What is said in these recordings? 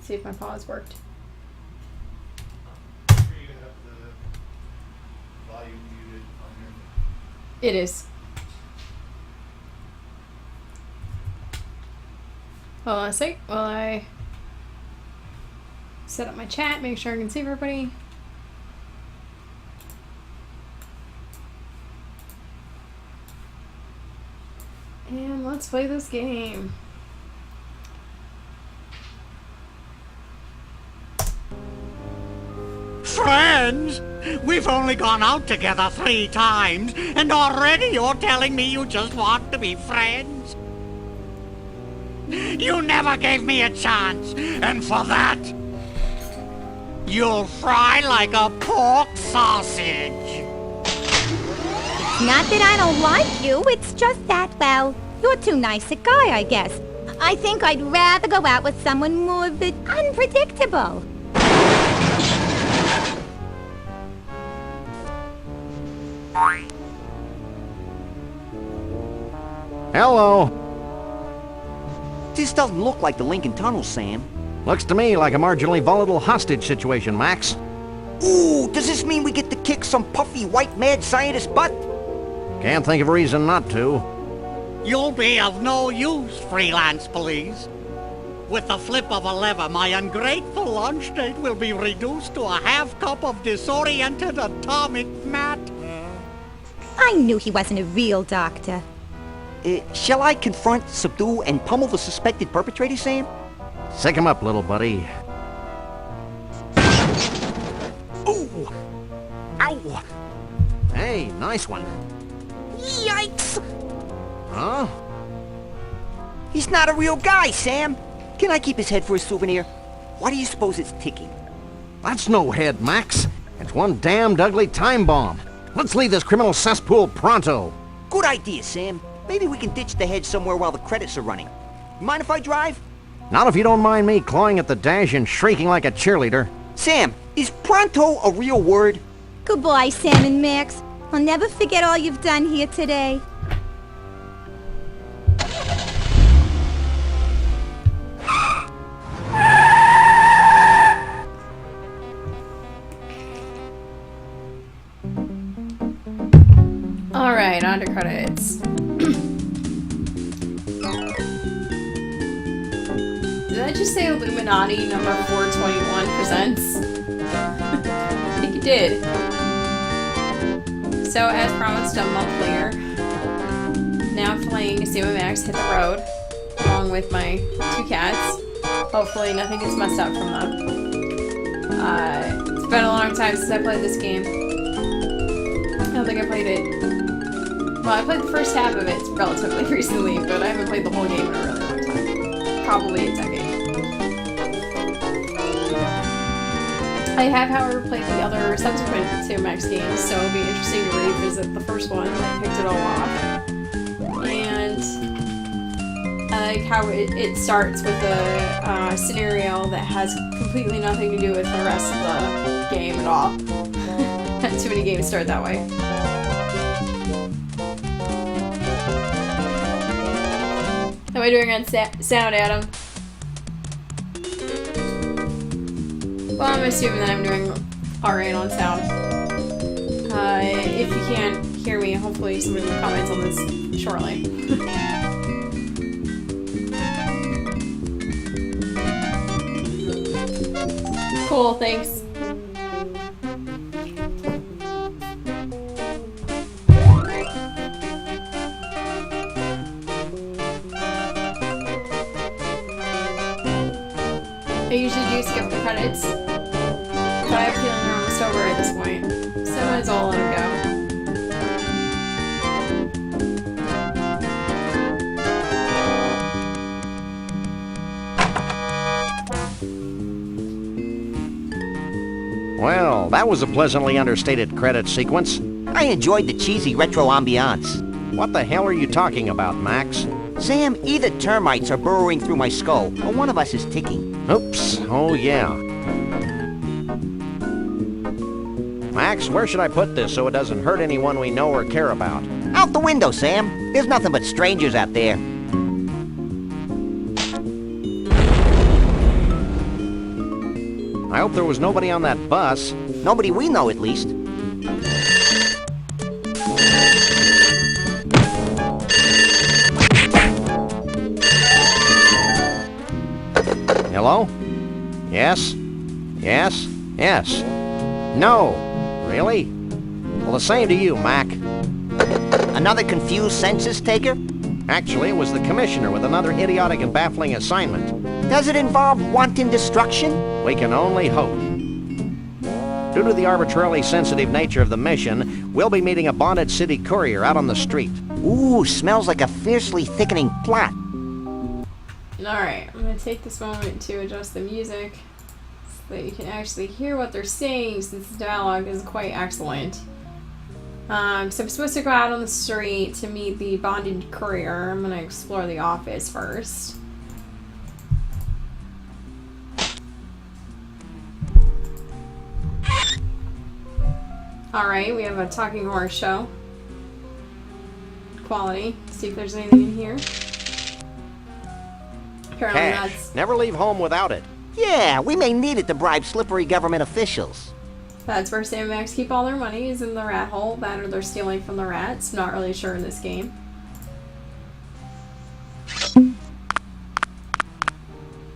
See if my pause worked. You have the volume muted on your... It is. Hold on a sec while I set up my chat, make sure I can see everybody. And let's play this game. Friends? We've only gone out together 3 times, and already you're telling me you just want to be friends? You never gave me a chance, and for that, you'll fry like a pork sausage. Not that I don't like you, it's just that, well, you're too nice a guy, I guess. I think I'd rather go out with someone more unpredictable. Hello. This doesn't look like the Lincoln Tunnel, Sam. Looks to me like a marginally volatile hostage situation, Max. Ooh, does this mean we get to kick some puffy white mad scientist butt? Can't think of a reason not to. You'll be of no use, freelance police. With the flip of a lever, my ungrateful lunch date will be reduced to a half cup of disoriented atomic matter. I knew he wasn't a real doctor. Shall I confront, subdue, and pummel the suspected perpetrator, Sam? Sick him up, little buddy. Ooh! Ow! Hey, nice one. Yikes! Huh? He's not a real guy, Sam. Can I keep his head for a souvenir? Why do you suppose it's ticking? That's no head, Max. It's one damned ugly time bomb. Let's leave this criminal cesspool pronto. Good idea, Sam. Maybe we can ditch the head somewhere while the credits are running. Mind if I drive? Not if you don't mind me clawing at the dash and shrieking like a cheerleader. Sam, is pronto a real word? Goodbye, Sam and Max. I'll never forget all you've done here today. Alright, on to credits. Did I just say Illuminati number 421 presents? I think it did. So, as promised a month later, now playing Sam and Max Hit the Road, along with my 2 cats. Hopefully nothing gets messed up from them. It's been a long time since I played this game. I don't think I played it. Well, I played the first half of it relatively recently, but I haven't played the whole game in a really long time. Probably a decade. I have, however, played the other subsequent Sam Max games, so it'll be interesting to revisit the first one that picked it all off. And I like how it starts with a scenario that has completely nothing to do with the rest of the game at all. Not too many games start that way. How am I doing on sound, Adam? Well, I'm assuming that I'm doing alright on sound. If you can't hear me, hopefully somebody will comment on this shortly. Cool, thanks. I usually do skip the credits, but I have a feeling they're almost over at this point, so might as well let them go. Well, that was a pleasantly understated credit sequence. I enjoyed the cheesy retro ambiance. What the hell are you talking about, Max? Sam, either termites are burrowing through my skull, or one of us is ticking. Oops. Oh, yeah. Max, where should I put this so it doesn't hurt anyone we know or care about? Out the window, Sam. There's nothing but strangers out there. I hope there was nobody on that bus. Nobody we know, at least. Hello? Yes? Yes? Yes. No. Really? Well, the same to you, Mac. Another confused census taker? Actually, it was the commissioner with another idiotic and baffling assignment. Does it involve wanton destruction? We can only hope. Due to the arbitrarily sensitive nature of the mission, we'll be meeting a bonded city courier out on the street. Ooh, smells like a fiercely thickening plot. Alright, I'm going to take this moment to adjust the music so that you can actually hear what they're saying, since the dialogue is quite excellent. So I'm supposed to go out on the street to meet the bonded courier. I'm going to explore the office first. Alright, we have a talking horse show. Quality. See if there's anything in here. Apparently Cash. that's... Never leave home without it. Yeah, we may need it to bribe slippery government officials. That's where Sam and Max keep all their money, is in the rat hole. That or they're stealing from the rats. Not really sure in this game.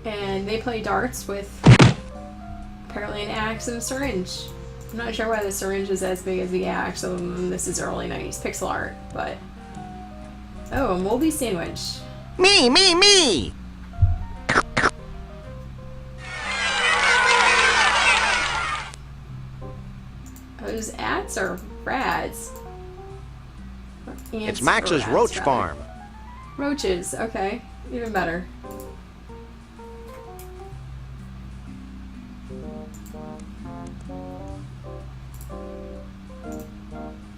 And they play darts with apparently an axe and a syringe. I'm not sure why the syringe is as big as the axe. This is early 90s pixel art, but... Oh, a moldy sandwich. Me! Those ants are rats. Ants It's Max's or roach rats, rather. farm. Roaches, okay. Even better.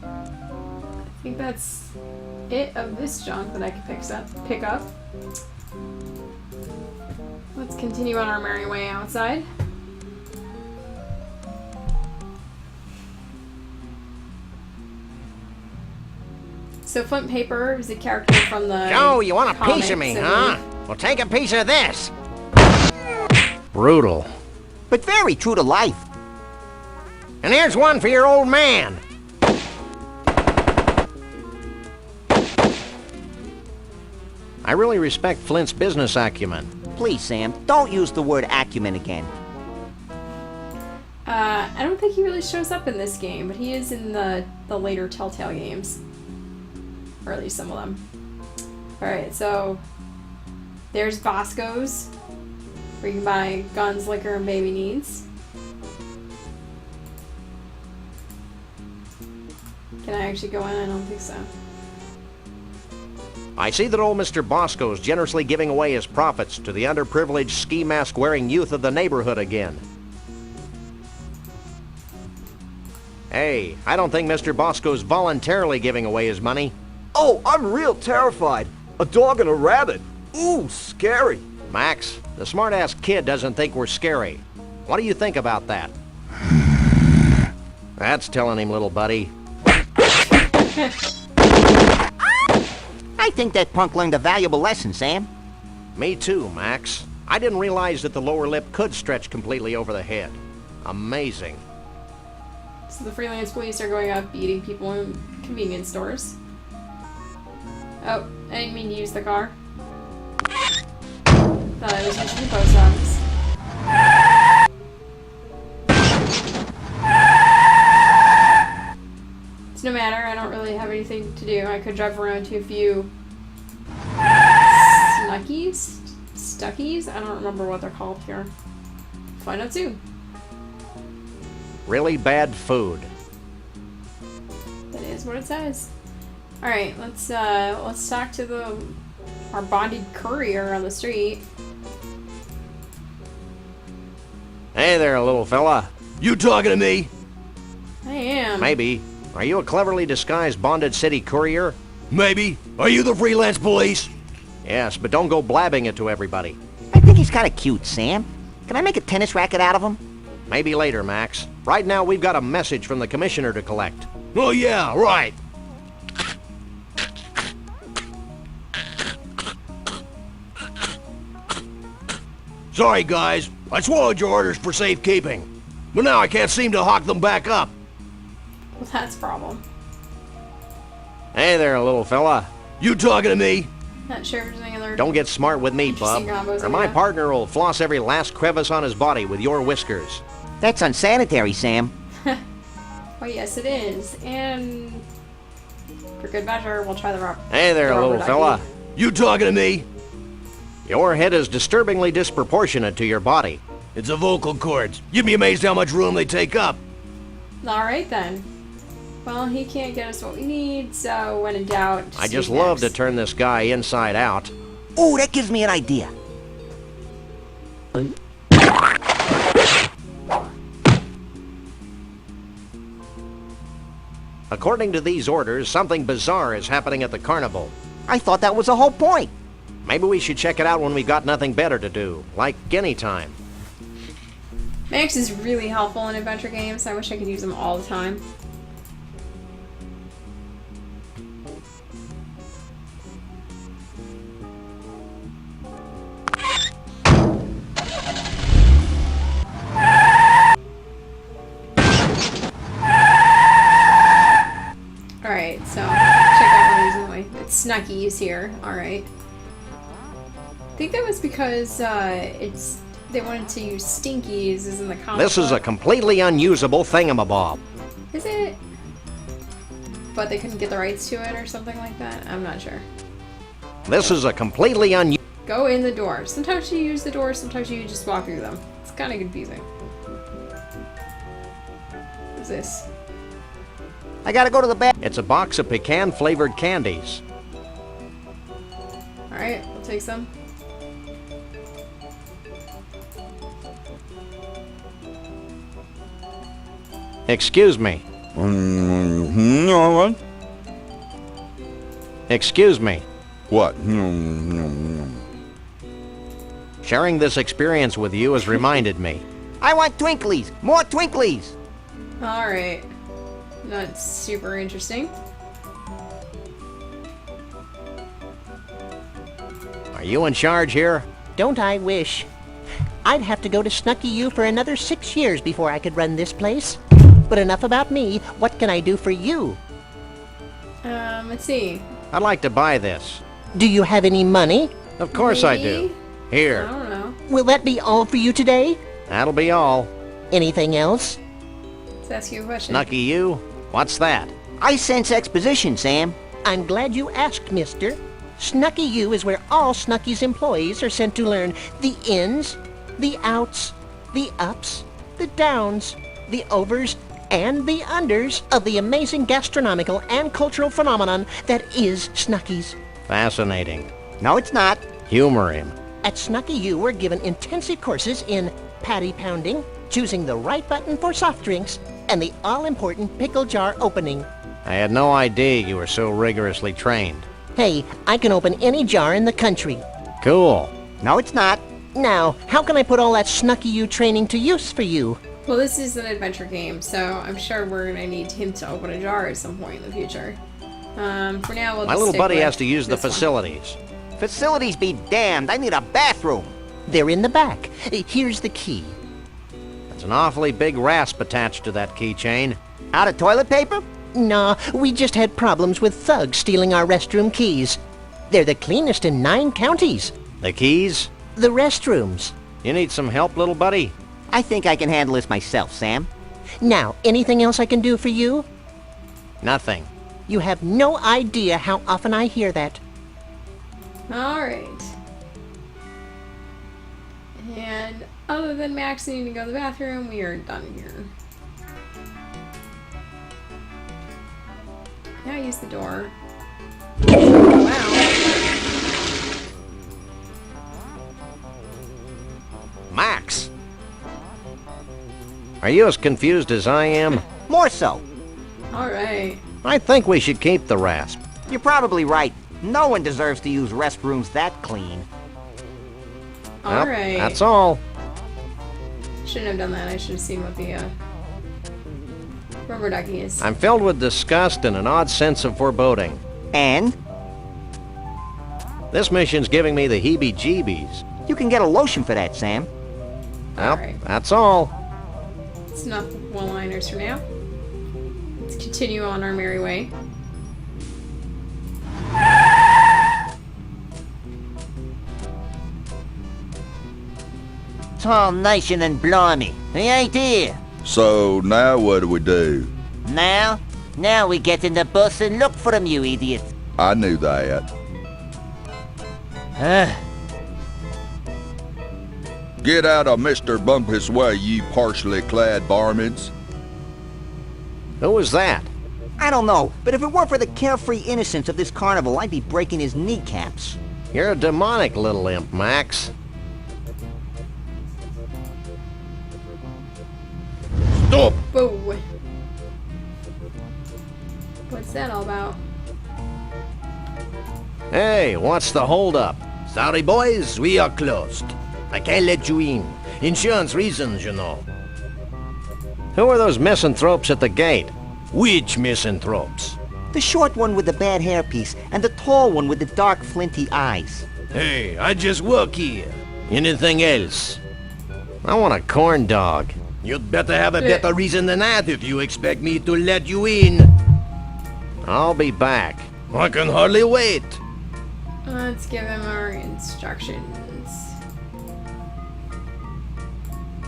I think that's it of this junk that I can pick up. Let's continue on our merry way outside. So Flint Paper is a character from the Joe, you want a piece of comics, me, I huh? believe. Well, take a piece of this. Brutal. But very true to life. And here's one for your old man. I really respect Flint's business acumen. Please, Sam, don't use the word acumen again. I don't think he really shows up in this game, but he is in the later Telltale games. Or at least some of them. Alright, so there's Bosco's, where you can buy guns, liquor, and baby needs. Can I actually go in? I don't think so. I see that old Mr. Bosco's generously giving away his profits to the underprivileged ski mask wearing youth of the neighborhood again. Hey, I don't think Mr. Bosco's voluntarily giving away his money. Oh, I'm real terrified. A dog and a rabbit. Ooh, scary. Max, the smart-ass kid doesn't think we're scary. What do you think about that? That's telling him, little buddy. I think that punk learned a valuable lesson, Sam. Me too, Max. I didn't realize that the lower lip could stretch completely over the head. Amazing. So the freelance police are going up beating people in convenience stores. Oh, I didn't mean to use the car. Thought I was using the post office. It's no matter, I don't really have anything to do. I could drive around to a few Stuckies? I don't remember what they're called here. Find out soon. Really bad food. That is what it says. Alright, let's talk to our bonded courier on the street. Hey there, little fella. You talking to me? I am. Maybe. Are you a cleverly disguised bonded city courier? Maybe. Are you the freelance police? Yes, but don't go blabbing it to everybody. I think he's kind of cute, Sam. Can I make a tennis racket out of him? Maybe later, Max. Right now, we've got a message from the commissioner to collect. Oh, yeah, right. Sorry, guys. I swallowed your orders for safekeeping. But now I can't seem to hawk them back up. Well, that's a problem. Hey there, little fella. You talking to me? Not sure if there's any other... Don't get smart with me, bub, Interesting combos or we my have. partner will floss every last crevice on his body with your whiskers. That's unsanitary, Sam. Oh, yes, it is. And for good measure, we'll try the rubber. Hey there, little fella. You talking to me? Your head is disturbingly disproportionate to your body. It's the vocal cords. You'd be amazed how much room they take up. Alright then. Well, he can't get us what we need, so when in doubt... I just Steve love to next. turn this guy inside out. Oh, that gives me an idea. According to these orders, something bizarre is happening at the carnival. I thought that was the whole point. Maybe we should check it out when we've got nothing better to do, like any time. Max is really helpful in adventure games. I wish I could use him all the time. Alright, so check out one reason why. It's Snuggy's here. Alright. I think that was because they wanted to use Stinkies as in the comic This is a book. completely unusable thingamabob. Is it? But they couldn't get the rights to it or something like that? I'm not sure. This is a completely unusable... Go in the door. Sometimes you use the door, sometimes you just walk through them. It's kind of confusing. What's this? I gotta go to the bathroom. It's a box of pecan-flavored candies. Alright, we'll take some. Excuse me. What? Excuse me. What? Sharing this experience with you has reminded me. I want Twinklies. More Twinklies. Alright. Not super interesting. Are you in charge here? Don't I wish? I'd have to go to Snucky U for another 6 years before I could run this place. But enough about me. What can I do for you? Let's see. I'd like to buy this. Do you have any money? Of course I do. Maybe? I Here. don't know. Will that be all for you today? That'll be all. Anything else? Let's ask you a question. Snucky you? What's that? I sense exposition, Sam. I'm glad you asked, mister. Snucky U is where all Snucky's employees are sent to learn the ins, the outs, the ups, the downs, the overs, and the unders of the amazing gastronomical and cultural phenomenon that is Snucky's. Fascinating. No, it's not. Humor him. At Snucky U, we're given intensive courses in patty pounding, choosing the right button for soft drinks, and the all-important pickle jar opening. I had no idea you were so rigorously trained. Hey, I can open any jar in the country. Cool. No, it's not. Now, how can I put all that Snucky U training to use for you? Well, this is an adventure game, so I'm sure we're gonna need him to open a jar at some point in the future. For now, we'll My just little stick buddy with has to use the this one. facilities. Facilities be damned. I need a bathroom. They're in the back. Here's the key. There's an awfully big rasp attached to that keychain. Out of toilet paper? Nah, we just had problems with thugs stealing our restroom keys. They're the cleanest in 9 counties. The keys? The restrooms. You need some help, little buddy? I think I can handle this myself, Sam. Now, anything else I can do for you? Nothing. You have no idea how often I hear that. Alright. And other than Max needing to go to the bathroom, we are done here. Now use the door. Wow. Max! Are you as confused as I am? More so. Alright. I think we should keep the rasp. You're probably right. No one deserves to use restrooms that clean. Well, Alright. that's all. Shouldn't have done that. I should have seen what the rubber ducky is. I'm filled with disgust and an odd sense of foreboding. And? This mission's giving me the heebie-jeebies. You can get a lotion for that, Sam. Well, Alright. that's all. It's enough one-liners for now. Let's continue on our merry way. It's all nice and then blimey. He ain't here. So now what do we do? Now we get in the bus and look for him, you idiot. I knew that. Get out of Mr. Bumpus' way, you partially clad varmints. Who was that? I don't know, but if it weren't for the carefree innocence of this carnival, I'd be breaking his kneecaps. You're a demonic little imp, Max. Stop! Boo! What's that all about? Hey, what's the holdup? Sorry, boys, we are closed. I can't let you in. Insurance reasons, you know. Who are those misanthropes at the gate? Which misanthropes? The short one with the bad hairpiece, and the tall one with the dark, flinty eyes. Hey, I just work here. Anything else? I want a corn dog. You'd better have a better reason than that if you expect me to let you in. I'll be back. I can hardly wait. Let's give him our instructions.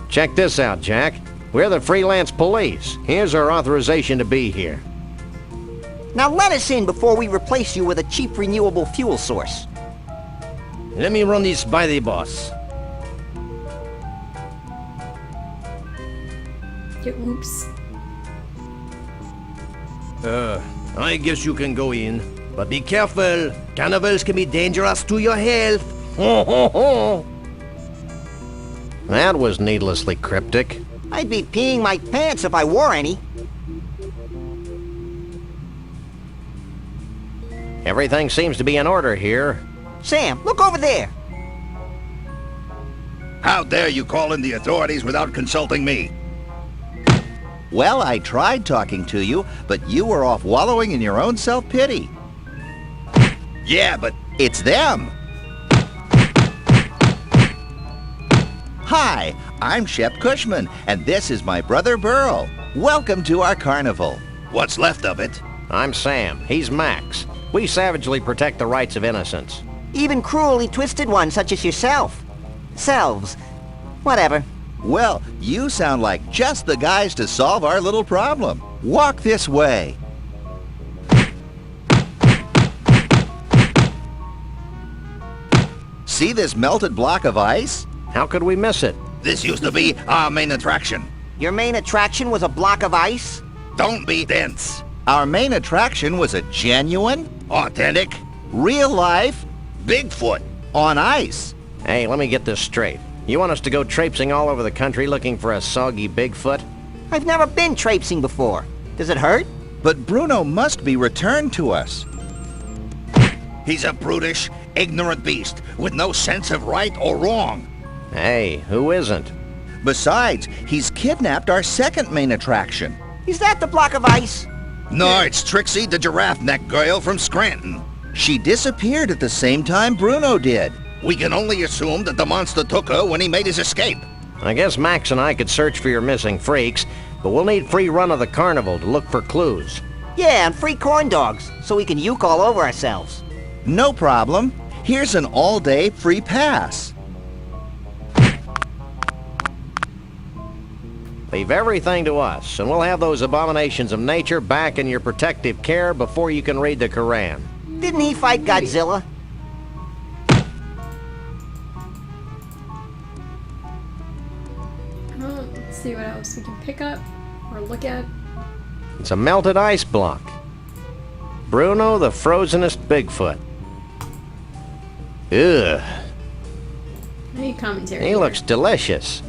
Check this out, Jack. We're the freelance police. Here's our authorization to be here. Now let us in before we replace you with a cheap renewable fuel source. Let me run this by the boss. Oops. I guess you can go in. But be careful. Carnivals can be dangerous to your health. That was needlessly cryptic. I'd be peeing my pants if I wore any. Everything seems to be in order here. Sam, look over there. How dare you call in the authorities without consulting me? Well, I tried talking to you, but you were off wallowing in your own self-pity. Yeah, but It's them! Hi, I'm Shep Cushman, and this is my brother Burl. Welcome to our carnival. what's left of it? I'm Sam. He's Max. We savagely protect the rights of innocents. Even cruelly twisted ones such as yourself. Selves. Whatever. Well, you sound like just the guys to solve our little problem. Walk this way. See this melted block of ice? How could we miss it? This used to be our main attraction. Your main attraction was a block of ice? Don't be dense. Our main attraction was a genuine, Authentic. real life, Bigfoot. on ice. Hey, let me get this straight. You want us to go traipsing all over the country looking for a soggy Bigfoot? I've never been traipsing before. Does it hurt? But Bruno must be returned to us. He's a brutish, ignorant beast with no sense of right or wrong. Hey, who isn't? Besides, he's kidnapped our second main attraction. Is that the block of ice? No, it's Trixie, the giraffe neck girl from Scranton. She disappeared at the same time Bruno did. We can only assume that the monster took her when he made his escape. I guess Max and I could search for your missing freaks, but we'll need free run of the carnival to look for clues. Yeah, and free corn dogs, so we can uke all over ourselves. No problem. Here's an all-day free pass. Leave everything to us, and we'll have those abominations of nature back in your protective care before you can read the Koran. Didn't he fight Godzilla? Well, let's see what else we can pick up or look at. It's a melted ice block. Bruno the frozenest Bigfoot. Ugh, Any commentary? he looks delicious.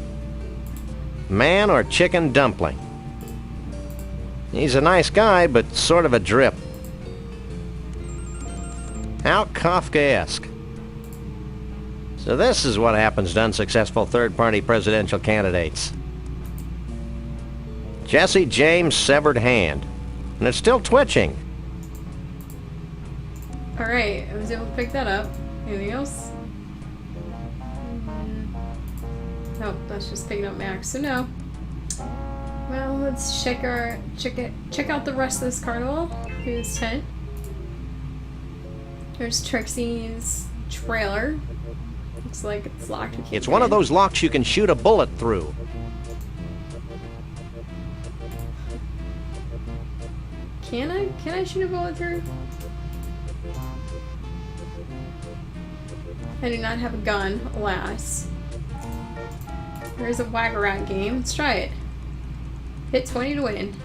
Man or chicken dumpling? He's a nice guy, but sort of a drip. How Kafkaesque. So this is what happens to unsuccessful third-party presidential candidates. Jesse James' severed hand. And it's still twitching. Alright, I was able to pick that up. Anything else? Nope, that's just picking up Max. So no. Well, let's check out the rest of this carnival. Here's tent. There's Trixie's trailer. Looks like it's locked. We can't It's get one of in. those locks you can shoot a bullet through. Can I shoot a bullet through? I do not have a gun, alas. There's a whack-a-rat game. Let's try it. Hit 20 to win.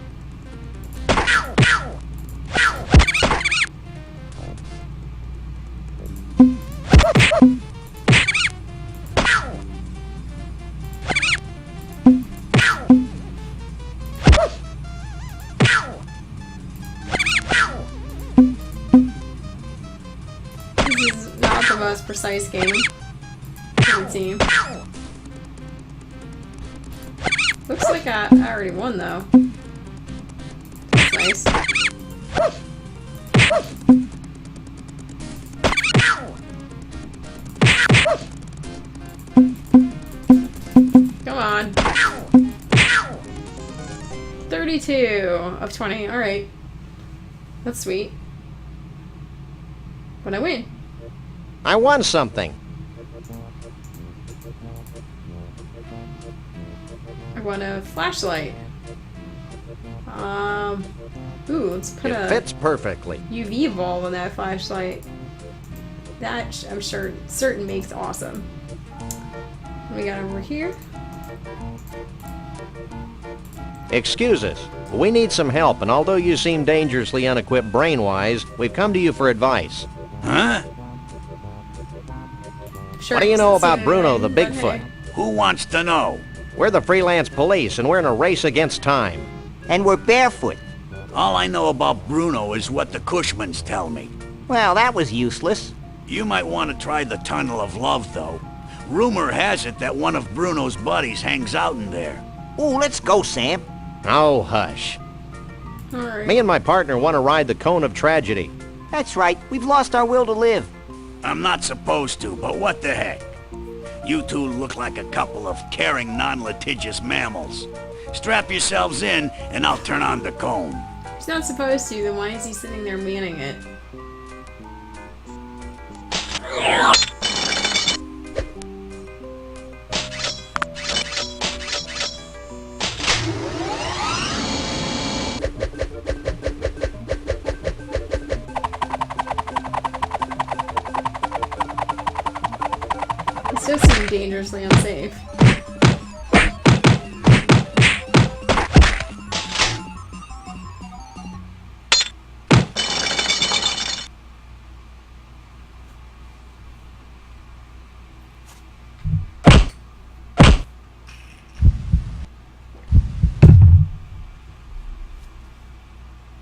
This is not the most precise game, it would seem. Looks like I already won, though. That's nice. Come on. 32 of 20. Alright. That's sweet. But I win. I won something. I won a flashlight. Ooh, let's put It a fits perfectly. UV bulb in that flashlight. That, I'm sure, certain makes awesome. What we got over here? Excuse us. We need some help, and although you seem dangerously unequipped brain-wise, we've come to you for advice. Huh? Sure, What do you know it's the about same Bruno the name, but Bigfoot? hey. Who wants to know? We're the freelance police, and we're in a race against time. And we're barefoot. All I know about Bruno is what the Cushmans tell me. Well, that was useless. You might want to try the Tunnel of Love, though. Rumor has it that one of Bruno's buddies hangs out in there. Ooh, let's go, Sam. Oh, hush. Alright. Me and my partner want to ride the Cone of Tragedy. That's right. We've lost our will to live. I'm not supposed to, but what the heck? You two look like a couple of caring, non-litigious mammals. Strap yourselves in, and I'll turn on the cone. He's not supposed to, then why is he sitting there manning it? This does seem dangerously unsafe.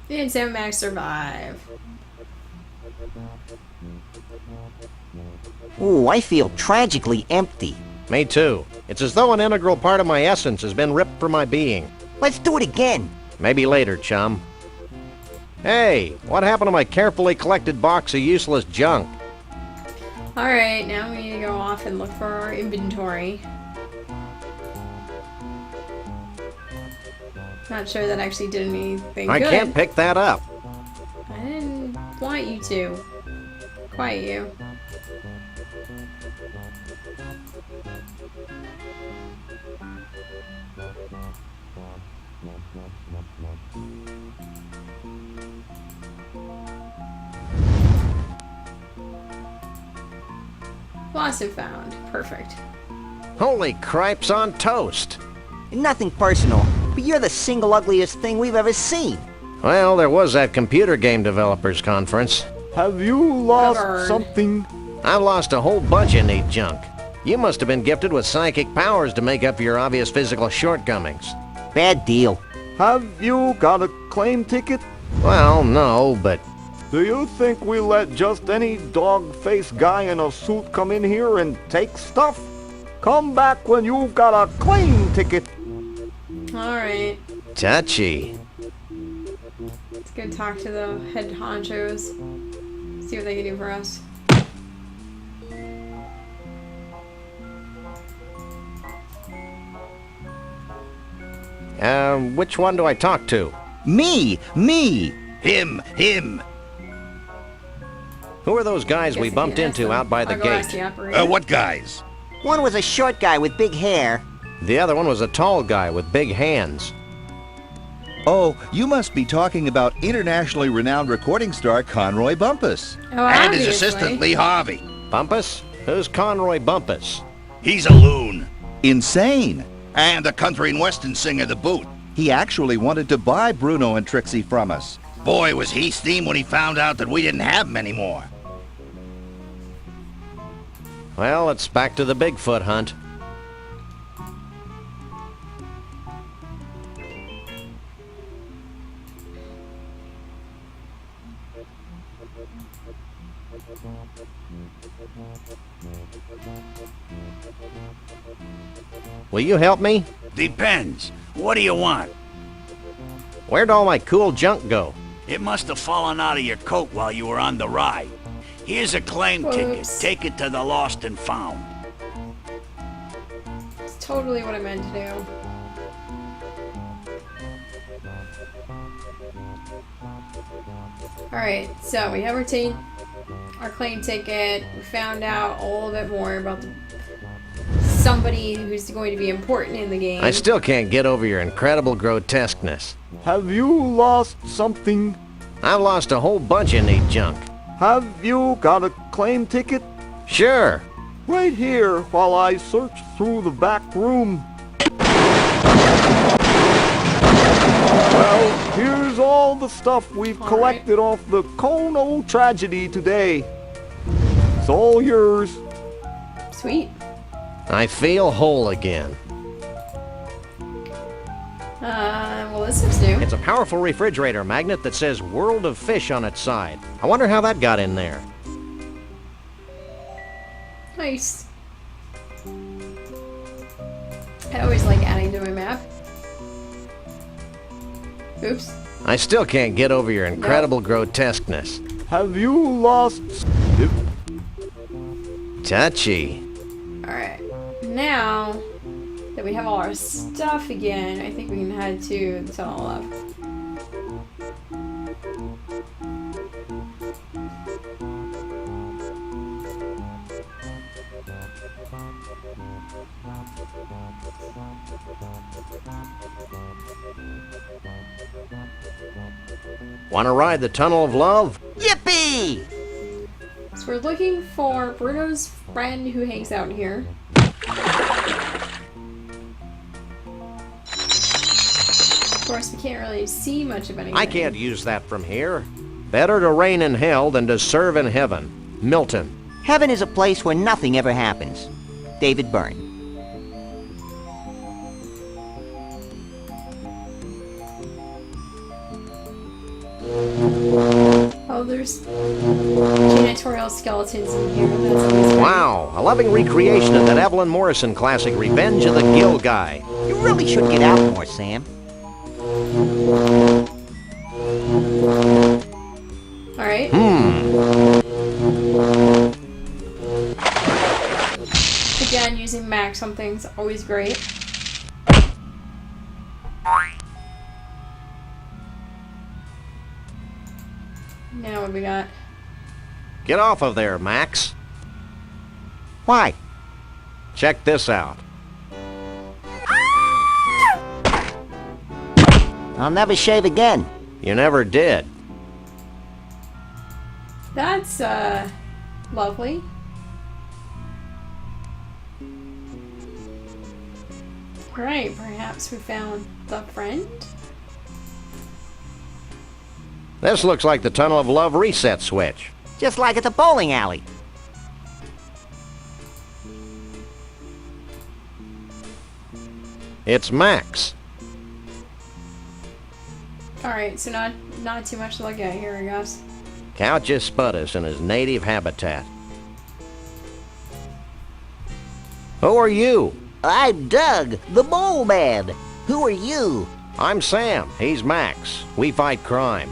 And Sam and Max survive. Ooh, I feel tragically empty. Me too. It's as though an integral part of my essence has been ripped from my being. Let's do it again. Maybe later, chum. Hey, what happened to my carefully collected box of useless junk? Alright, now we need to go off and look for our inventory. Not sure that actually did anything I good. can't pick that up. I didn't want you to. Quiet you. Lost and found. Perfect. Holy cripes on toast. Nothing personal, but you're the single ugliest thing we've ever seen. Well, there was that computer game developers conference. Have you lost Covered. something? I've lost a whole bunch of neat junk. You must have been gifted with psychic powers to make up for your obvious physical shortcomings. Bad deal. Have you got a claim ticket? Well, no, but Do you think we let just any dog-faced guy in a suit come in here and take stuff? Come back when you've got a claim ticket. Alright. touchy. Let's go talk to the head honchos. See what they can do for us. Which one do I talk to? Me! Him! Who are those guys we Guess I bumped can ask into them. out by the I'll go ask gate? the operator. What guys? One was a short guy with big hair. The other one was a tall guy with big hands. Oh, you must be talking about internationally renowned recording star Conroy Bumpus. Oh, And his obviously. assistant, Lee Harvey. Bumpus? Who's Conroy Bumpus? He's a loon. Insane! And a country and western singer to boot. He actually wanted to buy Bruno and Trixie from us. Boy, was he steamed when he found out that we didn't have them anymore. Well, it's back to the Bigfoot hunt. Will you help me? Depends. What do you want? Where'd all my cool junk go? It must have fallen out of your coat while you were on the ride. Here's a claim ticket. Whoops. Take it to the Lost and Found. It's totally what I meant to do. Alright, so we have our claim ticket. We found out a little bit more about somebody who's going to be important in the game. I still can't get over your incredible grotesqueness. Have you lost something? I've lost a whole bunch of neat junk. Have you got a claim ticket? Sure. Right here while I search through the back room. Well, here's all the stuff we've All collected off the Kono tragedy today. It's all yours. Sweet. I feel whole again. Well, this looks new. It's a powerful refrigerator magnet that says World of Fish on its side. I wonder how that got in there. Nice. I always like adding to my map. Oops. I still can't get over your incredible grotesqueness. Have you lost... Touchy. Alright. Now that we have all our stuff again, I think we can head to the Tunnel of Love. Want to ride the Tunnel of Love? Yippee! So we're looking for Bruno's friend who hangs out here. Of course, we can't really see much of anything. I can't use that from here. Better to reign in hell than to serve in heaven. Milton. Heaven is a place where nothing ever happens. David Byrne. Oh, there's janitorial skeletons in here. That's always great. Wow, a loving recreation of that Evelyn Morrison classic, Revenge of the Gill Guy. You really should get out more, Sam. Alright. Again, using Max on things always great. Now what do we got? Get off of there, Max. Why? Check this out. I'll never shave again. You never did. That's, lovely. Alright, perhaps we found the friend? This looks like the Tunnel of Love reset switch. Just like at the bowling alley. It's Max. Alright, so not too much to look at here, I guess. Couchus Spudus in his native habitat. Who are you? I'm Doug, the mole man. Who are you? I'm Sam. He's Max. We fight crime.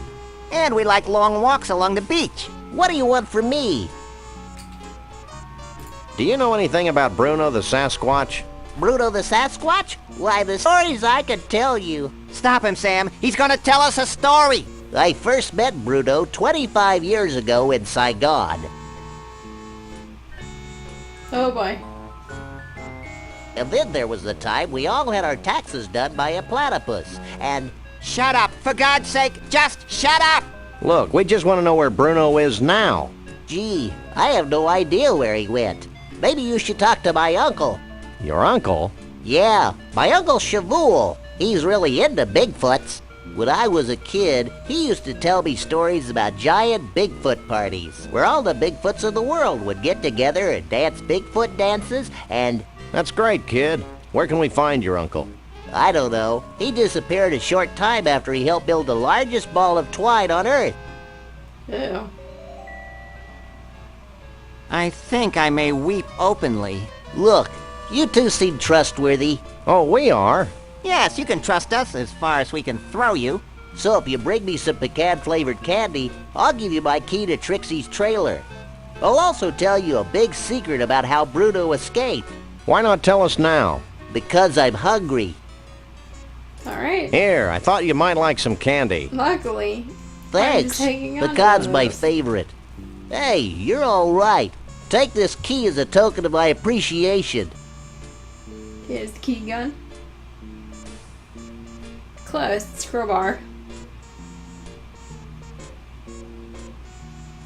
And we like long walks along the beach. What do you want from me? Do you know anything about Bruno the Sasquatch? Bruto the Sasquatch? Why, the stories I could tell you. Stop him, Sam. He's gonna tell us a story. I first met Bruto 25 years ago in Saigon. Oh boy. And then there was the time we all had our taxes done by a platypus. And Shut up. For God's sake, just shut up. Look, we just want to know where Bruno is now. gee, I have no idea where he went. Maybe you should talk to my uncle. Your uncle? Yeah, my Uncle Shavul. He's really into Bigfoots. When I was a kid, he used to tell me stories about giant Bigfoot parties, where all the Bigfoots of the world would get together and dance Bigfoot dances, and That's great, kid. Where can we find your uncle? I don't know. He disappeared a short time after he helped build the largest ball of twine on Earth. Ew. I think I may weep openly. Look, you two seem trustworthy. Oh, we are. Yes, you can trust us as far as we can throw you. So if you bring me some pecan-flavored candy, I'll give you my key to Trixie's trailer. I'll also tell you a big secret about how Bruno escaped. Why not tell us now? Because I'm hungry. Alright. Here, I thought you might like some candy. Luckily. Thanks. hanging on to Pecan's my those. favorite. Hey, you're all right. Take this key as a token of my appreciation. Here's the key gun. Close. It's crowbar.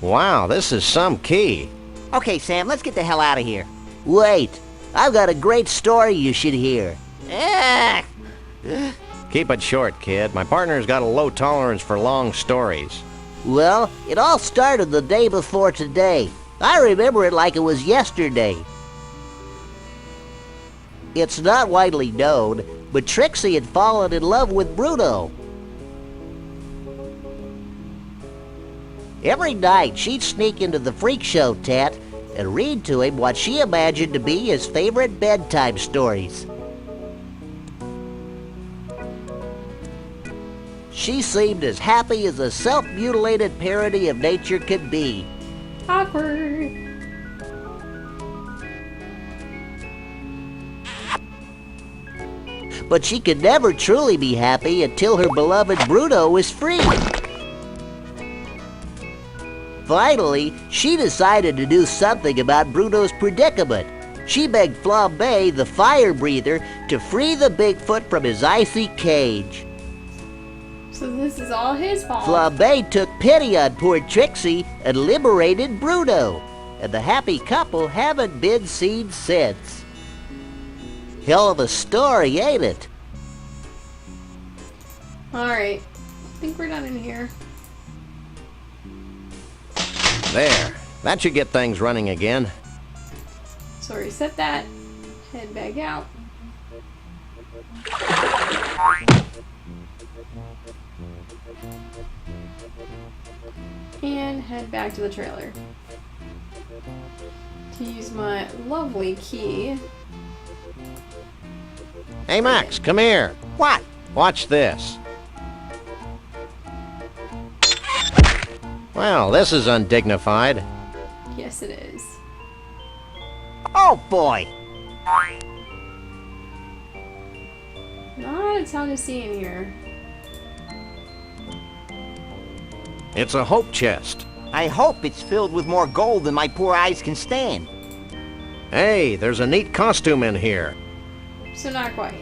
Wow, this is some key. Okay, Sam, let's get the hell out of here. Wait, I've got a great story you should hear. Ah! Keep it short, kid. My partner's got a low tolerance for long stories. Well, it all started the day before today. I remember it like it was yesterday. It's not widely known, but Trixie had fallen in love with Bruno. Every night, she'd sneak into the freak show tent and read to him what she imagined to be his favorite bedtime stories. She seemed as happy as a self-mutilated parody of nature could be. Awkward. But she could never truly be happy until her beloved Bruno was free. Finally, she decided to do something about Bruno's predicament. She begged Flambe, the fire breather, to free the Bigfoot from his icy cage. So this is all his fault. Flambe took pity on poor Trixie and liberated Bruno, and the happy couple haven't been seen since. Hell of a story, ain't it? Alright. I think we're done in here. There. That should get things running again. So reset that. Head back out. And head back to the trailer. To use my lovely key. Hey, Max, come here. What? Watch this. Well, this is undignified. Yes, it is. Oh, boy. Not a ton to see in here. It's a hope chest. I hope it's filled with more gold than my poor eyes can stand. Hey, there's a neat costume in here. So not quite.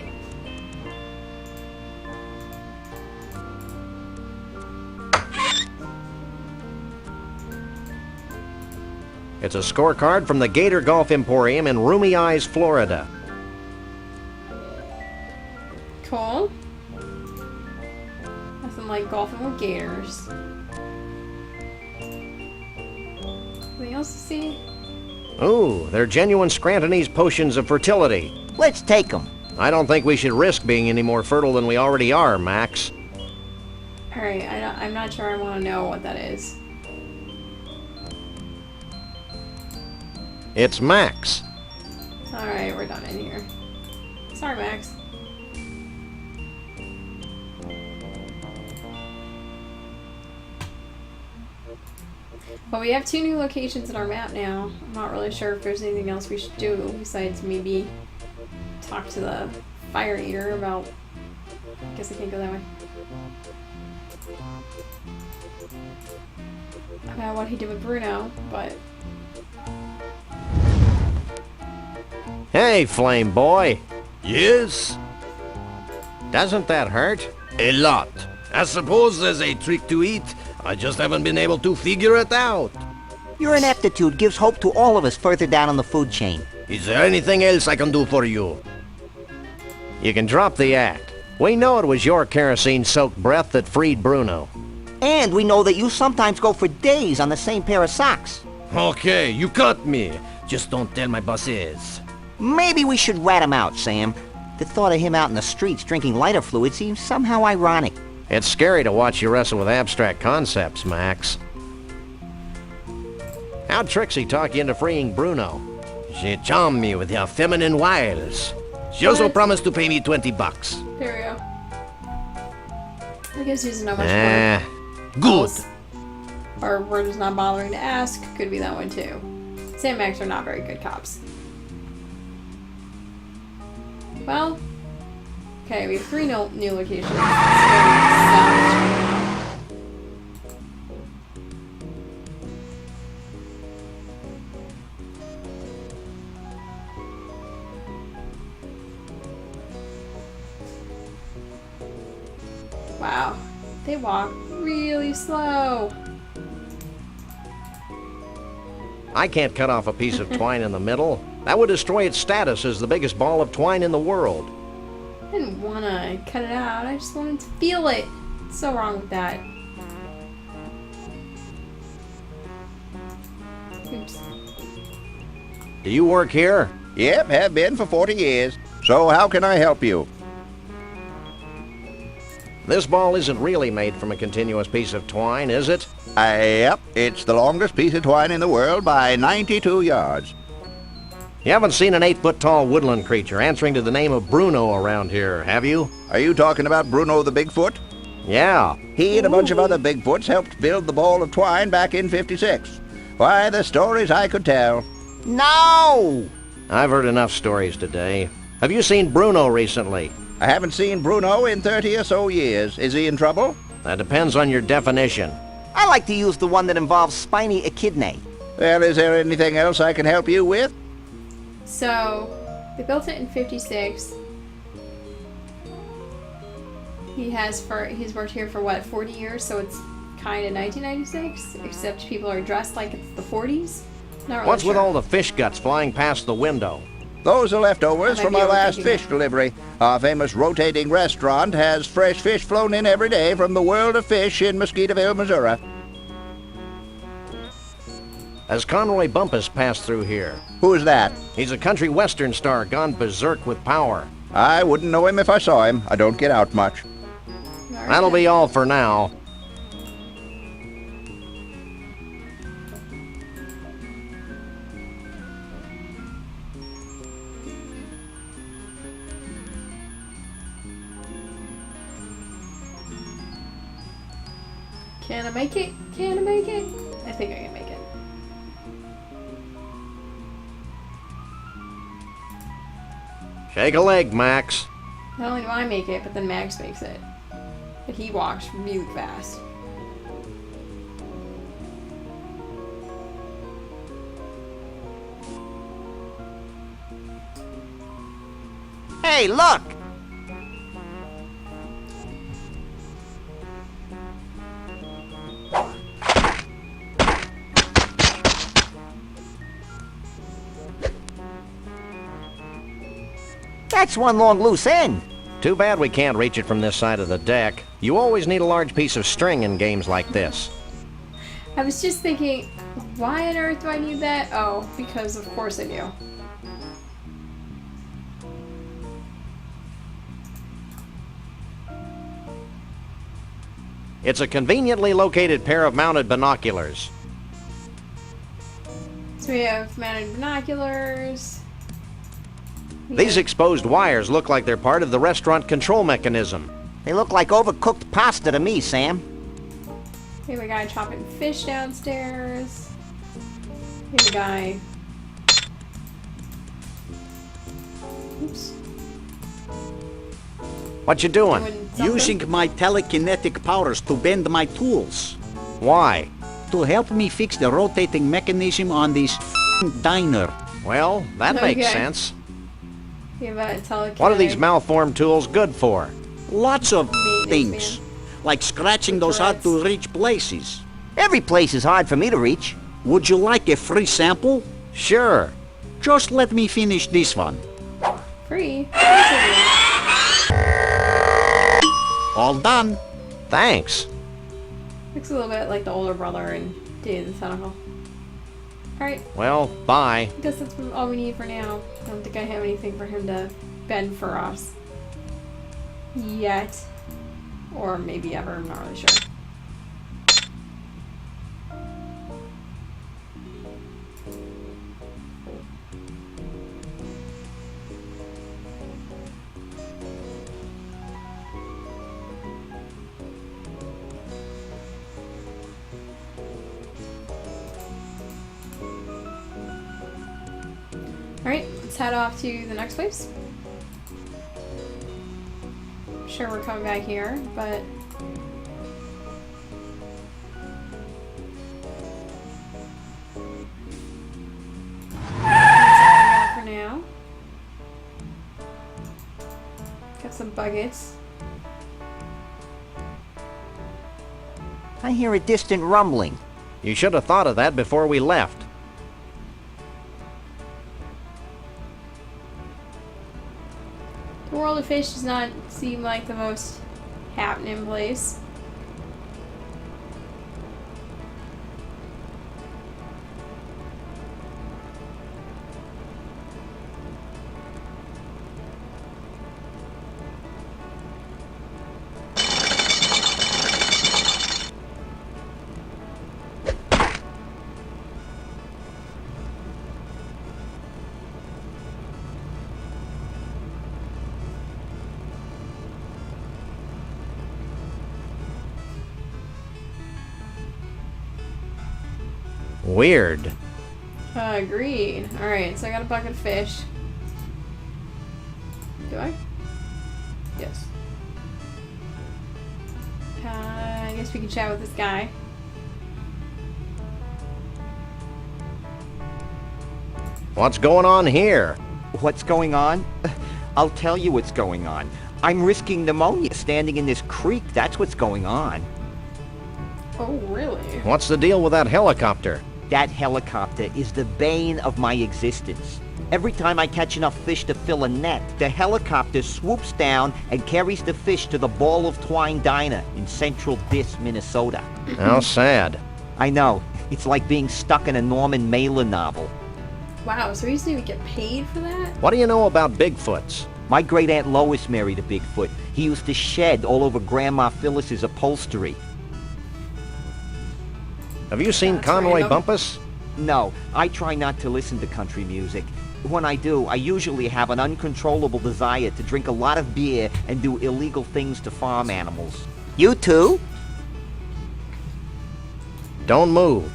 It's a scorecard from the Gator Golf Emporium in Roomy Eyes, Florida. Cool. Nothing like golfing with gators. Anything else to see? Ooh, they're genuine Scrantonese potions of fertility. Let's take them. I don't think we should risk being any more fertile than we already are, Max. Alright, I'm not sure I want to know what that is. It's Max. Alright, we're done in here. Sorry, Max. Well, we have 2 new locations in our map now. I'm not really sure if there's anything else we should do besides maybe talk to the fire eater about... I guess I can't go that way. About what he did with Bruno, but... Hey, Flame Boy. Yes? Doesn't that hurt? A lot. I suppose there's a trick to it. I just haven't been able to figure it out. Your ineptitude gives hope to all of us further down on the food chain. Is there anything else I can do for you? You can drop the act. We know it was your kerosene-soaked breath that freed Bruno. And we know that you sometimes go for days on the same pair of socks. Okay, you caught me. Just don't tell my bosses. Maybe we should rat him out, Sam. The thought of him out in the streets drinking lighter fluid seems somehow ironic. It's scary to watch you wrestle with abstract concepts, Max. How'd Trixie talk you into freeing Bruno? She charmed me with her feminine wiles. She also promised to pay me $20. There we go. I guess he's not much Good. Or we're just not bothering to ask. Could be that one too. Sam and Max are not very good cops. Well, okay, we have 3 new locations. Wow, they walk really slow. I can't cut off a piece of twine in the middle. That would destroy its status as the biggest ball of twine in the world. I didn't want to cut it out. I just wanted to feel it. What's so wrong with that? Oops. Do you work here? Yep, have been for 40 years. So how can I help you? This ball isn't really made from a continuous piece of twine, is it? Yep, it's the longest piece of twine in the world by 92 yards. You haven't seen an 8-foot-tall woodland creature answering to the name of Bruno around here, have you? Are you talking about Bruno the Bigfoot? Yeah. He and a bunch of other Bigfoots helped build the ball of twine back in '56. Why, the stories I could tell. No! I've heard enough stories today. Have you seen Bruno recently? I haven't seen Bruno in 30 or so years. Is he in trouble? That depends on your definition. I like to use the one that involves spiny echidnae. Well, is there anything else I can help you with? So, they built it in '56. He's worked here for what, 40 years? So it's kind of 1996, except people are dressed like it's the 40s. Not really What's sure. with all the fish guts flying past the window? Those are leftovers I might from be our last overthinking fish it. delivery. Our famous rotating restaurant has fresh fish flown in every day from the world of fish in Mosquitaville, Missouri. Has Conroy Bumpus passed through here? Who's that? He's a country western star gone berserk with power. I wouldn't know him if I saw him. I don't get out much. Alright That'll then. be all for now. Can I make it? Can I make it? I think I can make it. Shake a leg, Max. Not only do I make it, but then Max makes it. But he walks really fast. Hey, look! That's one long loose end. Too bad we can't reach it from this side of the deck. You always need a large piece of string in games like this. I was just thinking, why on earth do I need that? Oh, because of course I do. It's a conveniently located pair of mounted binoculars. So we have mounted binoculars. These exposed wires look like they're part of the restaurant control mechanism. They look like overcooked pasta to me, Sam. We have a guy chopping fish downstairs. We have a guy. Oops. What you doing? Doing something? Using my telekinetic powers to bend my tools. Why? To help me fix the rotating mechanism on this diner. Well, that makes Okay. sense. You have a telekinetic. What are these malformed tools good for? Lots of Maintenance things. man. Like scratching those hard-to-reach places. Every place is hard for me to reach. Would you like a free sample? Sure. Just let me finish this one. Free. All done. Thanks. Looks a little bit like the older brother in Day of the Tentacle. Alright, Well, bye. I guess that's all we need for now. I don't think I have anything for him to bend for us. Yet. Or maybe ever, I'm not really sure. Alright, let's head off to the next place. Sure, we're coming back here, but that's all for now. Got some buckets. I hear a distant rumbling. You should have thought of that before we left. The World of Fish does not seem like the most happening place. Weird. Agreed. Alright, so I got a bucket of fish. Do I? Yes. I guess we can chat with this guy. What's going on here? What's going on? I'll tell you what's going on. I'm risking pneumonia standing in this creek. That's what's going on. Oh, really? What's the deal with that helicopter? That helicopter is the bane of my existence. Every time I catch enough fish to fill a net, the helicopter swoops down and carries the fish to the Ball of Twine Diner in Central Dis, Minnesota. How sad. I know. It's like being stuck in a Norman Mailer novel. Wow, so he used to even get paid for that? What do you know about Bigfoots? My great-aunt Lois married a Bigfoot. He used to shed all over Grandma Phyllis's upholstery. Have you seen That's Conway random. Bumpus? No, I try not to listen to country music. When I do, I usually have an uncontrollable desire to drink a lot of beer and do illegal things to farm animals. You too? Don't move.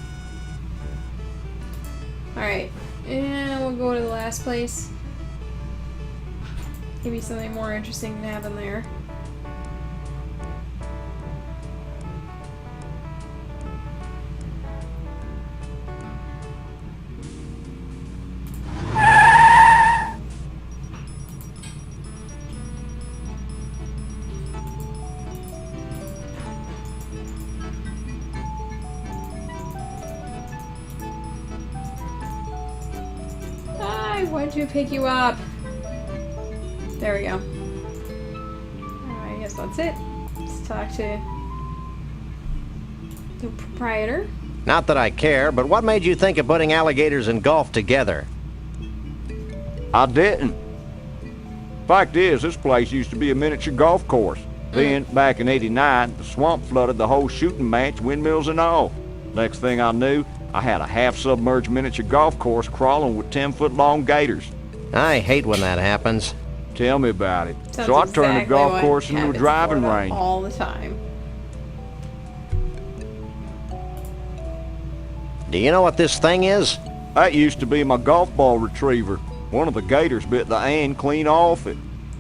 Alright, and we'll go to the last place. Maybe something more interesting can happen there. I want to pick you up. There we go. I guess that's it. Let's talk to the proprietor. Not that I care, but what made you think of putting alligators and golf together? I didn't. Fact is, this place used to be a miniature golf course. Then, back in '89, the swamp flooded the whole shooting match, windmills and all. Next thing I knew, I had a half-submerged miniature golf course crawling with 10-foot-long gators. I hate when that happens. Tell me about it. Sounds So I turned the exactly golf what course into a happens in driving Florida range. all the time. Do you know what this thing is? That used to be my golf ball retriever. One of the gators bit the end clean off it.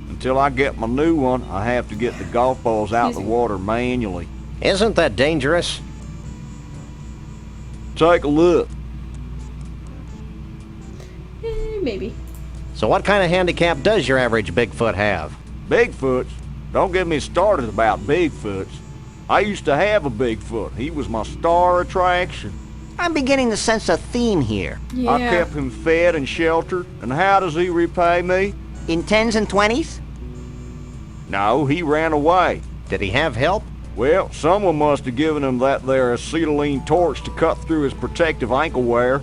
Until I get my new one, I have to get the golf balls out of the water manually. Isn't that dangerous? Take a look. Maybe. So what kind of handicap does your average Bigfoot have? Bigfoots? Don't get me started about Bigfoots. I used to have a Bigfoot. He was my star attraction. I'm beginning to sense a theme here. Yeah. I kept him fed and sheltered, and how does he repay me? In 10s and 20s? No, he ran away. Did he have help? Well, someone must have given him that there acetylene torch to cut through his protective ankle wear.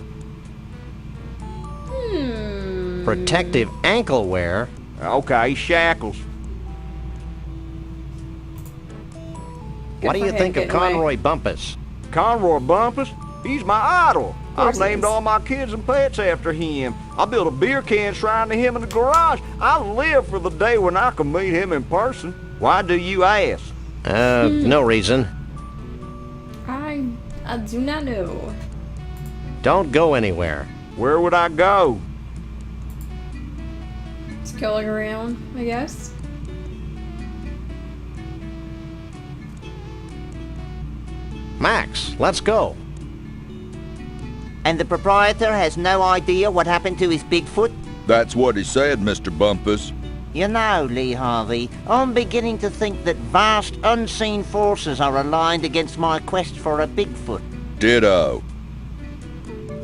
Protective ankle wear? Okay, shackles. What do you for think him of getting away. Conroy Bumpus? Conroy Bumpus? He's my idol. course I've he named is. all my kids and pets after him. I built a beer can shrine to him in the garage. I live for the day when I can meet him in person. Why do you ask? No reason. I do not know. Don't go anywhere. Where would I go? Just go look around, I guess. Max, let's go. And the proprietor has no idea what happened to his Bigfoot? That's what he said, Mr. Bumpus. You know, Lee Harvey, I'm beginning to think that vast unseen forces are aligned against my quest for a Bigfoot. Ditto.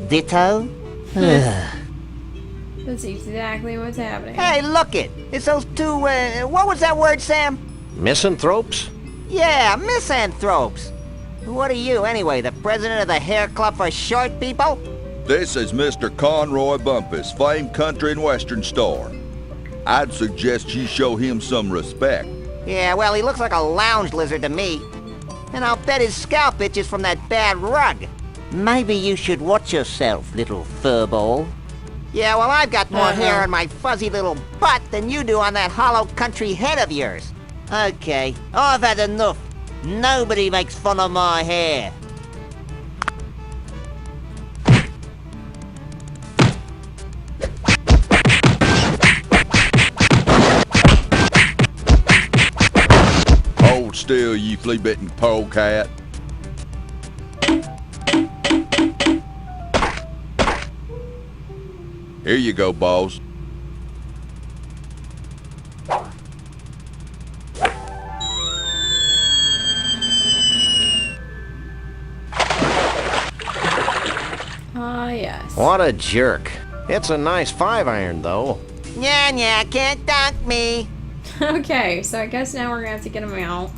Ditto? That's exactly what's happening. Hey, look it! It's those two, what was that word, Sam? Misanthropes? Yeah, misanthropes. What are you, anyway, the president of the Hair Club for Short People? This is Mr. Conroy Bumpus, famed country and western star. I'd suggest you show him some respect. Yeah, well, he looks like a lounge lizard to me. And I'll bet his scalp itches from that bad rug. Maybe you should watch yourself, little furball. Yeah, well, I've got more hair on my fuzzy little butt than you do on that hollow country head of yours. Okay, I've had enough. Nobody makes fun of my hair. Hold still, you flea-bitten polecat. Here you go, boss. Ah, yes. What a jerk. It's a nice 5-iron, though. Yeah, can't dunk me. Okay, so I guess now we're gonna have to get him out.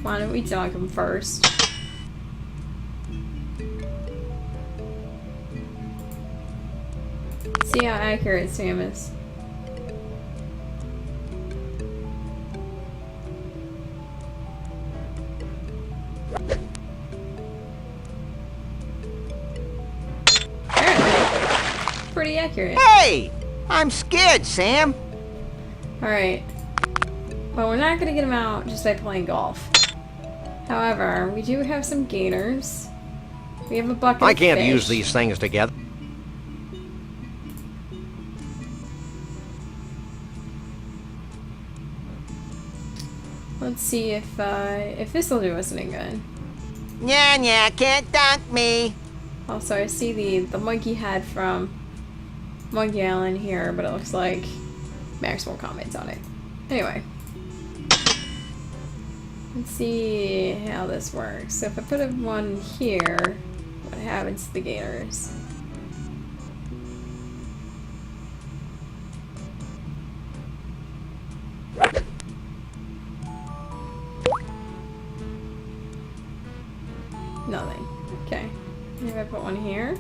Why don't we dunk him first? See how accurate Sam is. Apparently, pretty accurate. Hey! I'm scared, Sam. Alright. Well, we're not gonna get him out just by playing golf. However, we do have some gainers. We have a bucket I of can't fish. use these things together. Let's see if this will do us any good. Yeah, can't dunk me. Also, I see the monkey head from Monkey Island here, but it looks like Max won't comment on it. Anyway. Let's see how this works. So if I put one here, what happens to the gainers? Nothing. Okay. Maybe I put one here.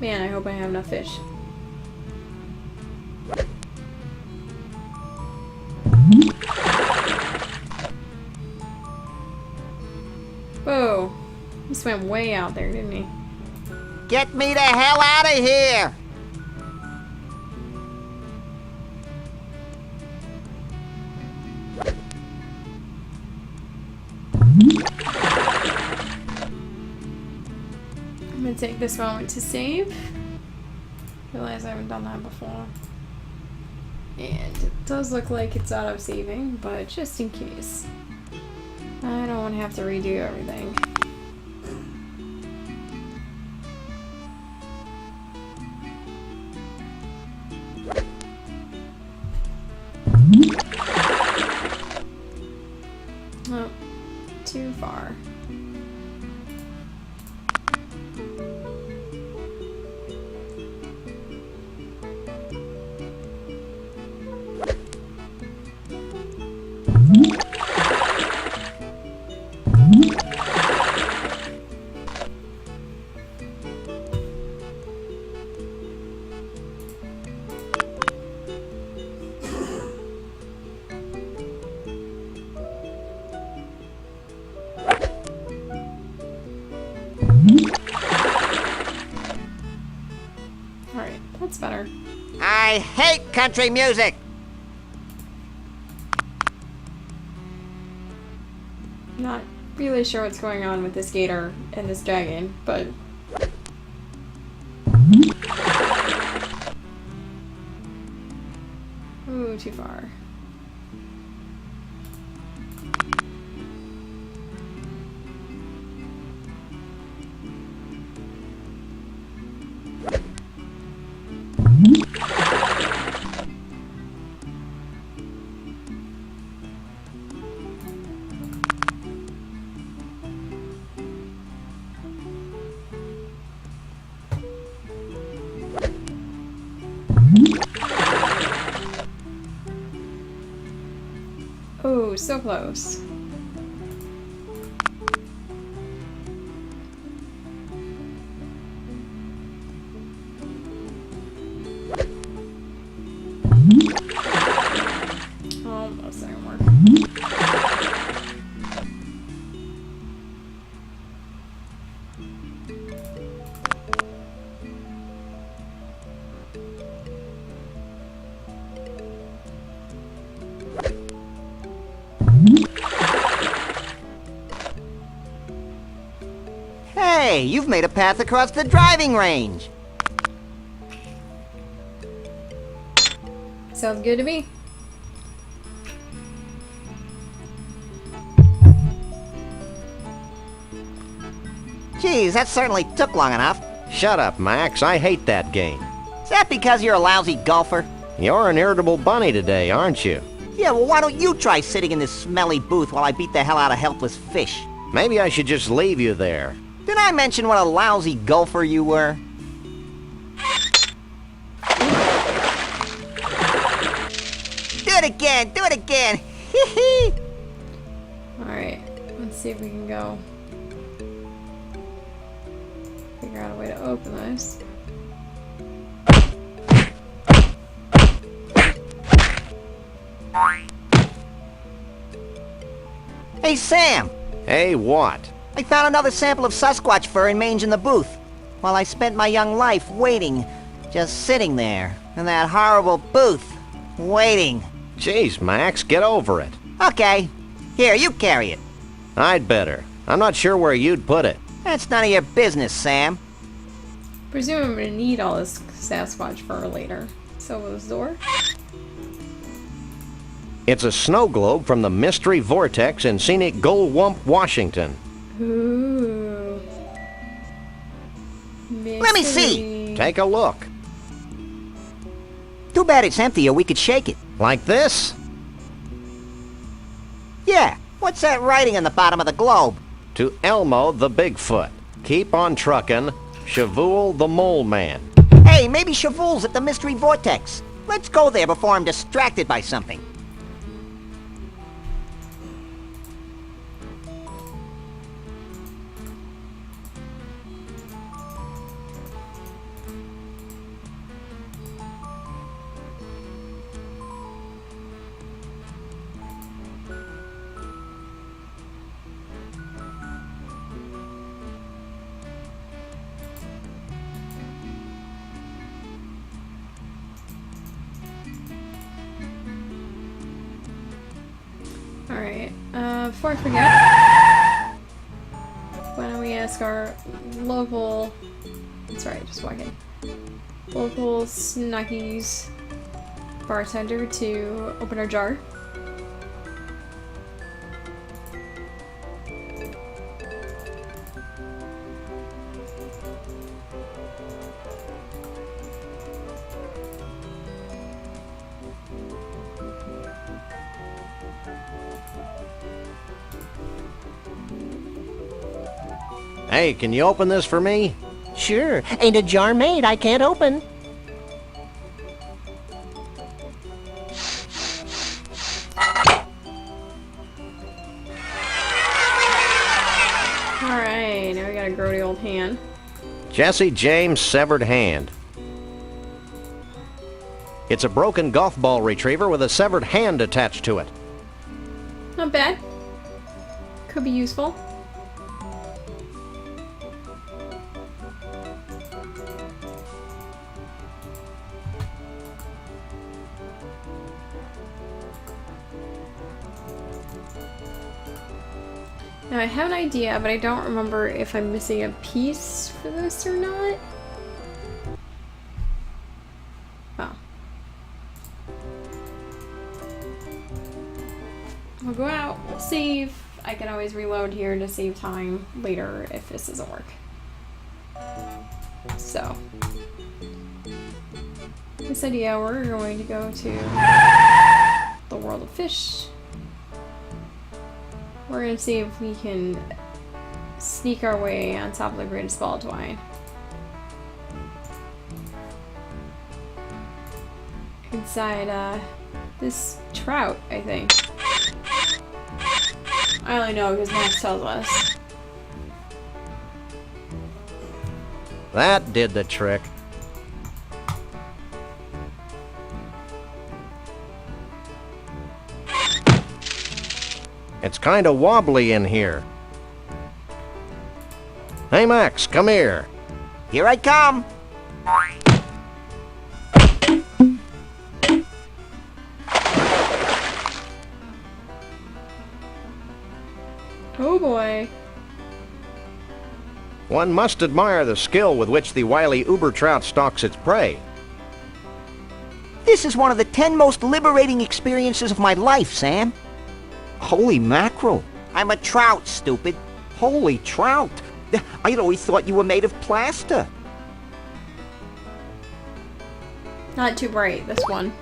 Man, I hope I have enough fish. Whoa. He swam way out there, didn't he? Get me the hell out of here! I'm gonna take this moment to save. Realize I haven't done that before. And it does look like it's auto saving, but just in case. I don't want to have to redo everything. Oh, too far. Alright, that's better. I hate country music. Not really sure what's going on with this gator and this dragon, but... Ooh, too far. Oh, so close. Almost didn't work. Hey, you've made a path across the driving range. Sounds good to me. Geez, that certainly took long enough. Shut up, Max. I hate that game. Is that because you're a lousy golfer? You're an irritable bunny today, aren't you? Yeah, well, why don't you try sitting in this smelly booth while I beat the hell out of helpless fish? Maybe I should just leave you there. Did I mention what a lousy golfer you were? Do it again! Do it again! Hee hee! Alright, let's see if we can go. Figure out a way to open this. Hey, Sam! Hey, what? I found another sample of Sasquatch fur and mange in the booth. While I spent my young life waiting, just sitting there, in that horrible booth, waiting. Jeez, Max, get over it. Okay. Here, you carry it. I'd better. I'm not sure where you'd put it. That's none of your business, Sam. Presume I'm gonna need all this Sasquatch fur later. So will this door? It's a snow globe from the Mystery Vortex in scenic Gullwump, Washington. Ooh. Let me see. Take a look. Too bad it's empty or we could shake it. Like this? Yeah. What's that writing on the bottom of the globe? To Elmo the Bigfoot. Keep on truckin'. Shavul the Mole Man. Hey, maybe Shavul's at the Mystery Vortex. Let's go there before I'm distracted by something. Alright, before I forget, why don't we ask our local... That's right, just walk in. local Snuggies bartender to open our jar. Hey, can you open this for me? Sure, ain't a jar made I can't open. Alright, now we got a grody old hand. Jesse James' severed hand. It's a broken golf ball retriever with a severed hand attached to it. Not bad. Could be useful. Now I have an idea, but I don't remember if I'm missing a piece for this or not. Oh. We'll go out, save. I can always reload here to save time later if this doesn't work. So. This idea, we're going to go to the world of fish. We're gonna see if we can sneak our way on top of the greatest ball of twine. Inside, this trout, I think. I only know because Max tells us. That did the trick. It's kind of wobbly in here. Hey, Max, come here. Here I come. Oh boy. One must admire the skill with which the wily uber trout stalks its prey. This is one of the 10 most liberating experiences of my life, Sam. Holy mackerel. I'm a trout, stupid. Holy trout. I'd always thought you were made of plaster. Not too bright, this one.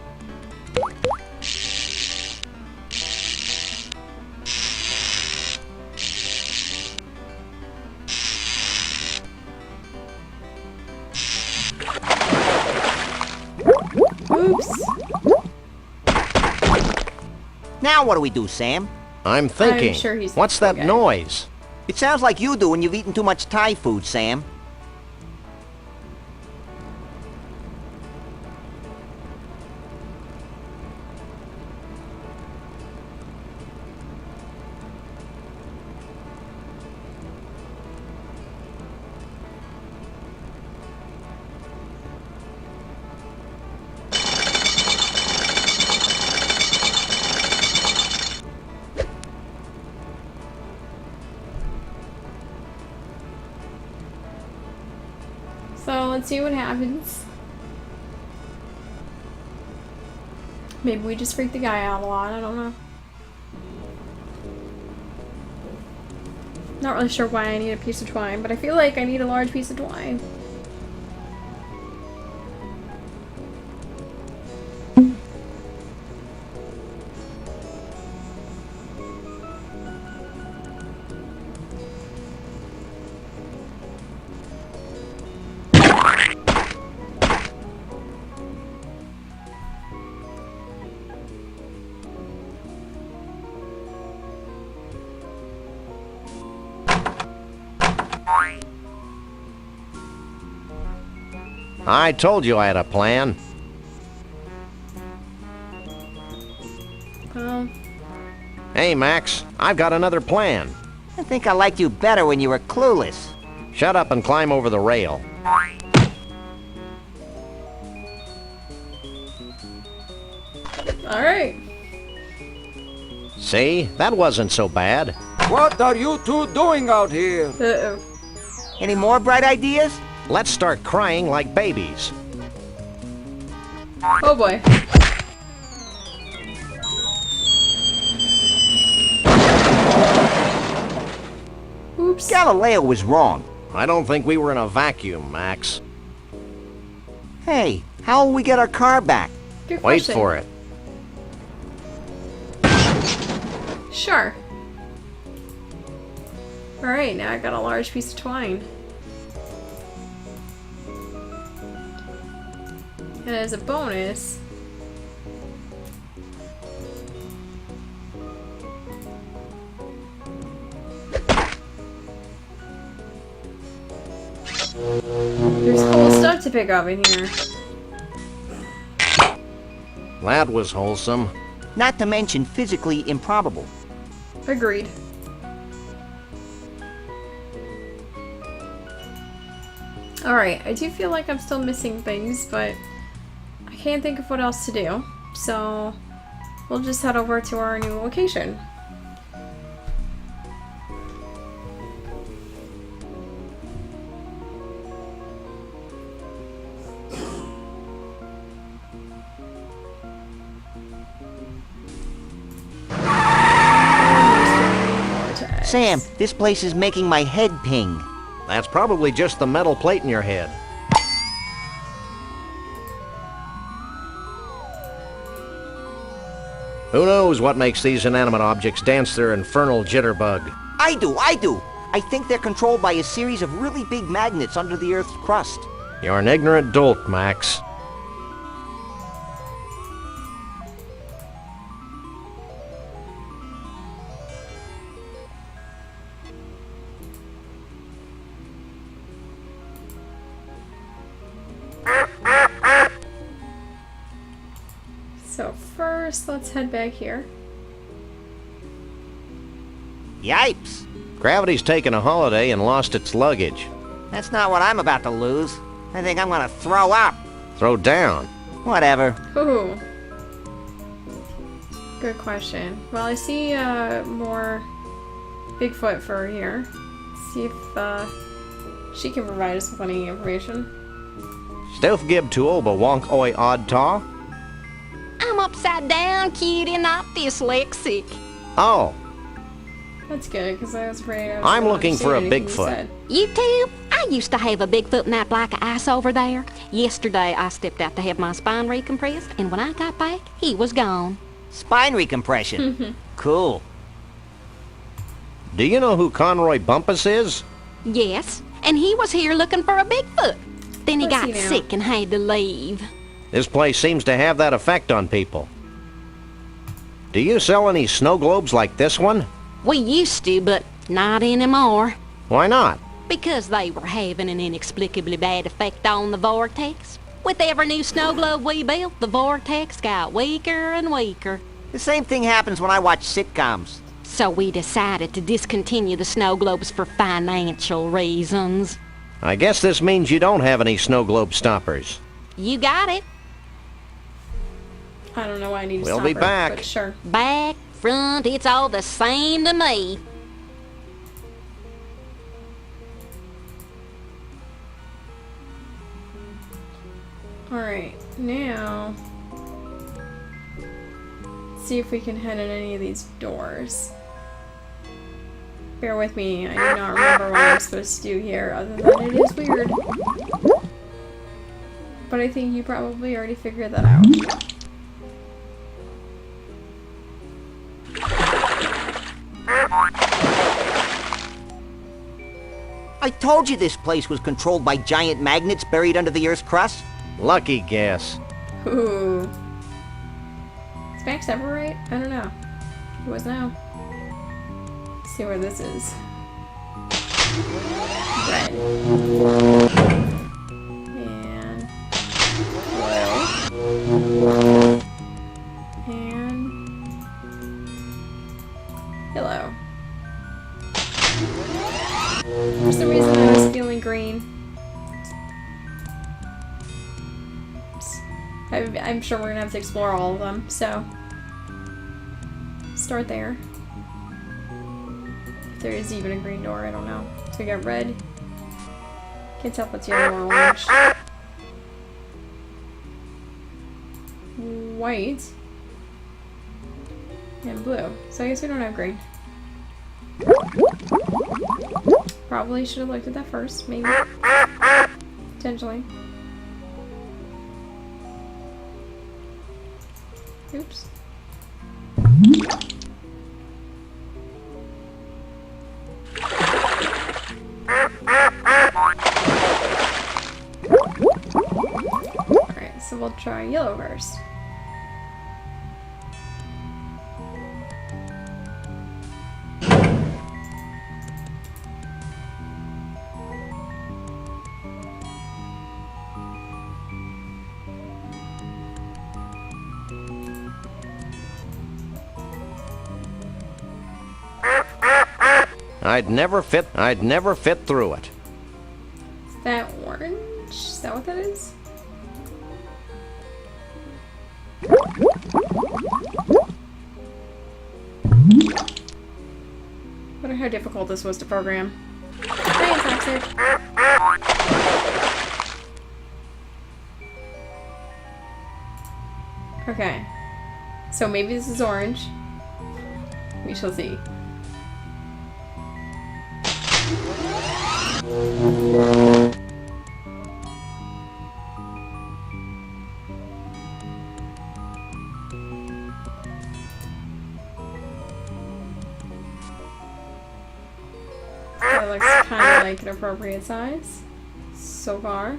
Oops. Now what do we do, Sam? I'm thinking. I'm sure he's What's that okay. noise? It sounds like you do when you've eaten too much Thai food, Sam. So let's see what happens. Maybe we just freak the guy out a lot, I don't know. Not really sure why I need a piece of twine, but I feel like I need a large piece of twine. I told you I had a plan. Hey, Max, I've got another plan. I think I liked you better when you were clueless. Shut up and climb over the rail. Alright. See? That wasn't so bad. What are you two doing out here? Uh-oh. Any more bright ideas? Let's start crying like babies. Oh boy. Oops. Galileo was wrong. I don't think we were in a vacuum, Max. Hey, how will we get our car back? Good Wait question. for it. Sure. Alright, now I got a large piece of twine. And as a bonus, there's cool stuff to pick up in here. That was wholesome. Not to mention physically improbable. Agreed. Alright, I do feel like I'm still missing things, but I can't think of what else to do. So we'll just head over to our new location. Sam, this place is making my head ping. That's probably just the metal plate in your head. Who knows what makes these inanimate objects dance their infernal jitterbug? I do. I think they're controlled by a series of really big magnets under the Earth's crust. You're an ignorant dolt, Max. So first, let's head back here. Yipes! Gravity's taken a holiday and lost its luggage. That's not what I'm about to lose. I think I'm gonna throw up. Throw down. Whatever. Ooh. Good question. Well, I see more Bigfoot fur here. See if she can provide us with any information. Stealth gib to oba wonk oi odd taw. I'm upside down, cute, and not dyslexic. Oh, That's good, because I was afraid I was I'm gonna looking for a understand anything you Bigfoot. said. You too? I used to have a Bigfoot in that block of ice over there. Yesterday, I stepped out to have my spine recompressed, and when I got back, he was gone. Spine recompression. Cool. do you know who Conroy Bumpus is? Yes, and he was here looking for a Bigfoot. Then he What's got he now? sick and had to leave. This place seems to have that effect on people. Do you sell any snow globes like this one? We used to, but not anymore. Why not? Because they were having an inexplicably bad effect on the vortex. With every new snow globe we built, the vortex got weaker and weaker. The same thing happens when I watch sitcoms. So we decided to discontinue the snow globes for financial reasons. I guess this means you don't have any snow globe stoppers. You got it. I don't know why I need to We'll stop be her, back. but sure. Back, front, it's all the same to me. Alright, now... see if we can head in any of these doors. Bear with me, I do not remember what I'm supposed to do here, other than it is weird. But I think you probably already figured that out. I told you this place was controlled by giant magnets buried under the Earth's crust. Lucky guess. Ooh. Is Max ever right? I don't know. Who was now? Let's see where this is. Red. And blue. And yellow. For some reason I was feeling green. I'm sure we're gonna have to explore all of them, so start there. If there is even a green door, I don't know. So we got red. Can't tell if it's yellow or orange. white and blue. So I guess we don't have green. Probably should have looked at that first, maybe. Potentially. Oops. Alright, so we'll try yellow first. I'd never fit through it. Is that orange? Is that what that is? Wonder how difficult this was to program. Hey, Toxic. Okay. So maybe this is orange. We shall see. That looks kind of like an appropriate size so far.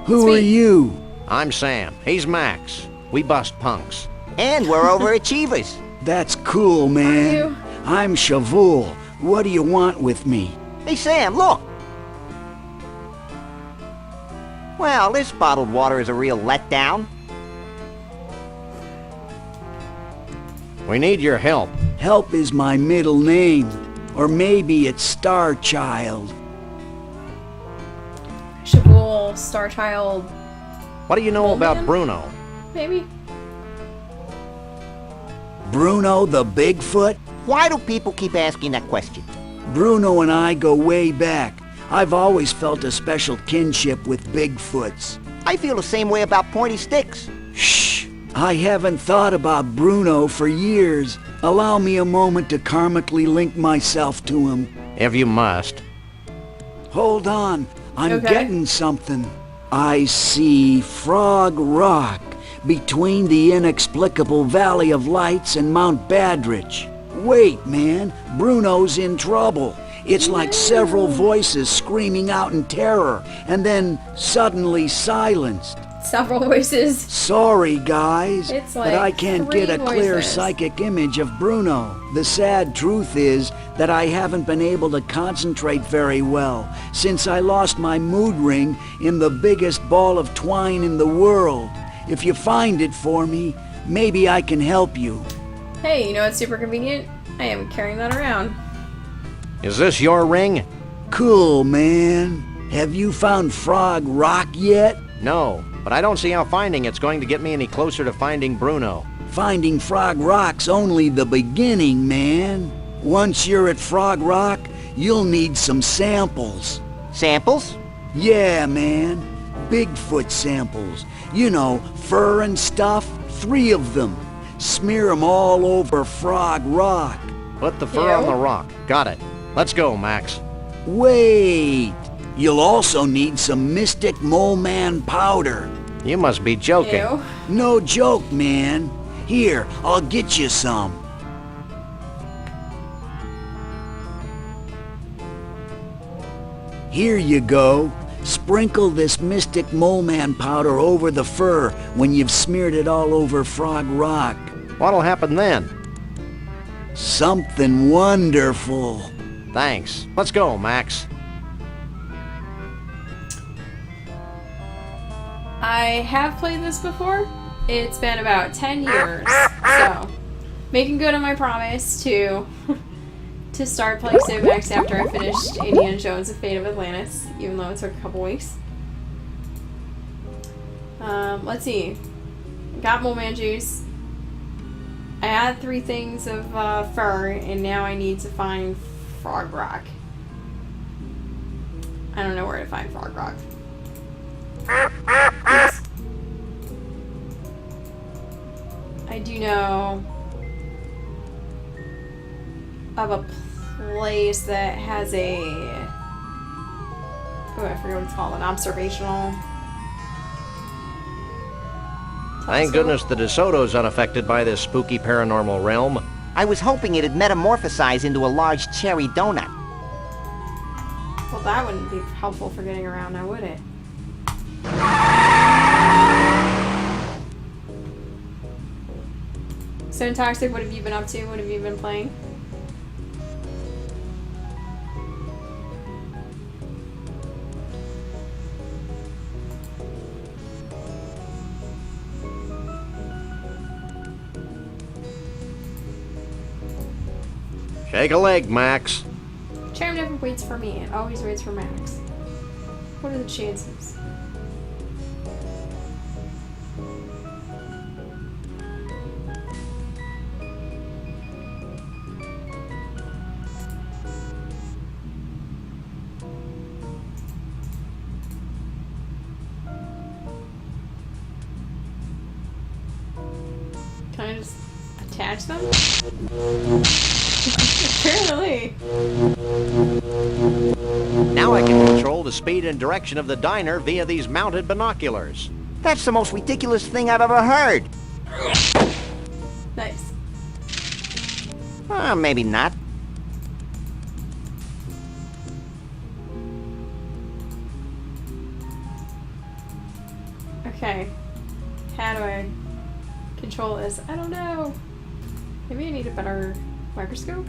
Who are you? I'm Sam. He's Max. We bust punks. And we're overachievers. That's cool, man. I'm Shavul. What do you want with me? Hey, Sam, look. Well, this bottled water is a real letdown. We need your help. Help is my middle name. Or maybe it's Star Child. Shavul, Star Child. What do you know about Bruno? Maybe. Bruno the Bigfoot? Why do people keep asking that question? Bruno and I go way back. I've always felt a special kinship with Bigfoots. I feel the same way about pointy sticks. Shh! I haven't thought about Bruno for years. Allow me a moment to karmically link myself to him. If you must. Hold on. I'm Okay. getting something. I see Frog Rock between the inexplicable Valley of Lights and Mount Badrich. Wait, man. Bruno's in trouble. It's like several voices screaming out in terror, and then suddenly silenced. Several voices. Sorry, guys, It's but like I can't get a 3 clear voices. psychic image of Bruno. The sad truth is that I haven't been able to concentrate very well since I lost my mood ring in the biggest ball of twine in the world. If you find it for me, maybe I can help you. Hey, you know what's super convenient? I am carrying that around. Is this your ring? Cool, man. Have you found Frog Rock yet? No, but I don't see how finding it's going to get me any closer to finding Bruno. Finding Frog Rock's only the beginning, man. Once you're at Frog Rock, you'll need some samples. Samples? Yeah, man. Bigfoot samples. You know, fur and stuff. 3 of them. Smear 'em all over Frog Rock. Put the fur on the rock. Got it. Let's go, Max. Wait. You'll also need some Mystic Mole Man powder. You must be joking. Ew. No joke, man. Here, I'll get you some. Here you go. Sprinkle this Mystic Mole Man powder over the fur when you've smeared it all over Frog Rock. What'll happen then? Something wonderful. Thanks. Let's go, Max. I have played this before. It's been about 10 years. So, making good on my promise to start playing Civ Max after I finished Indiana Jones: The Fate of Atlantis, even though it took a couple weeks. Let's see. Got Mole Man juice. I had 3 things of fur, and now I need to find Frog Rock. I don't know where to find Frog Rock. Oops. I do know of a place that has a... oh, I forget what it's called. An observational... Thank goodness the DeSoto's unaffected by this spooky paranormal realm. I was hoping it'd metamorphosize into a large cherry donut. Well, that wouldn't be helpful for getting around now, would it? So, Toxic, what have you been up to? What have you been playing? Shake a leg, Max. Charm never waits for me, it always waits for Max. What are the chances? Can I just attach them? Apparently. Now I can control the speed and direction of the diner via these mounted binoculars. That's the most ridiculous thing I've ever heard. Nice. Maybe not. Okay. How do I control this? I don't know. Maybe I need a better microscope?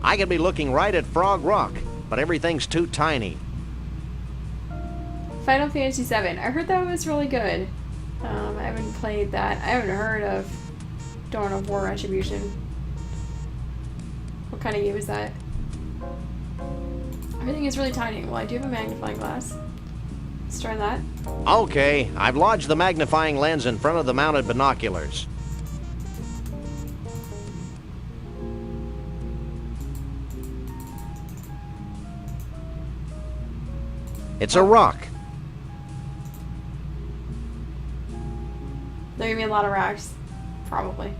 I could be looking right at Frog Rock, but everything's too tiny. Final Fantasy VII. I heard that was really good. I haven't played that. I haven't heard of Dawn of War Retribution. What kind of game is that? Everything is really tiny. Well, I do have a magnifying glass. Let's try that. Okay, I've lodged the magnifying lens in front of the mounted binoculars. It's a rock. There gonna be a lot of rocks. Probably.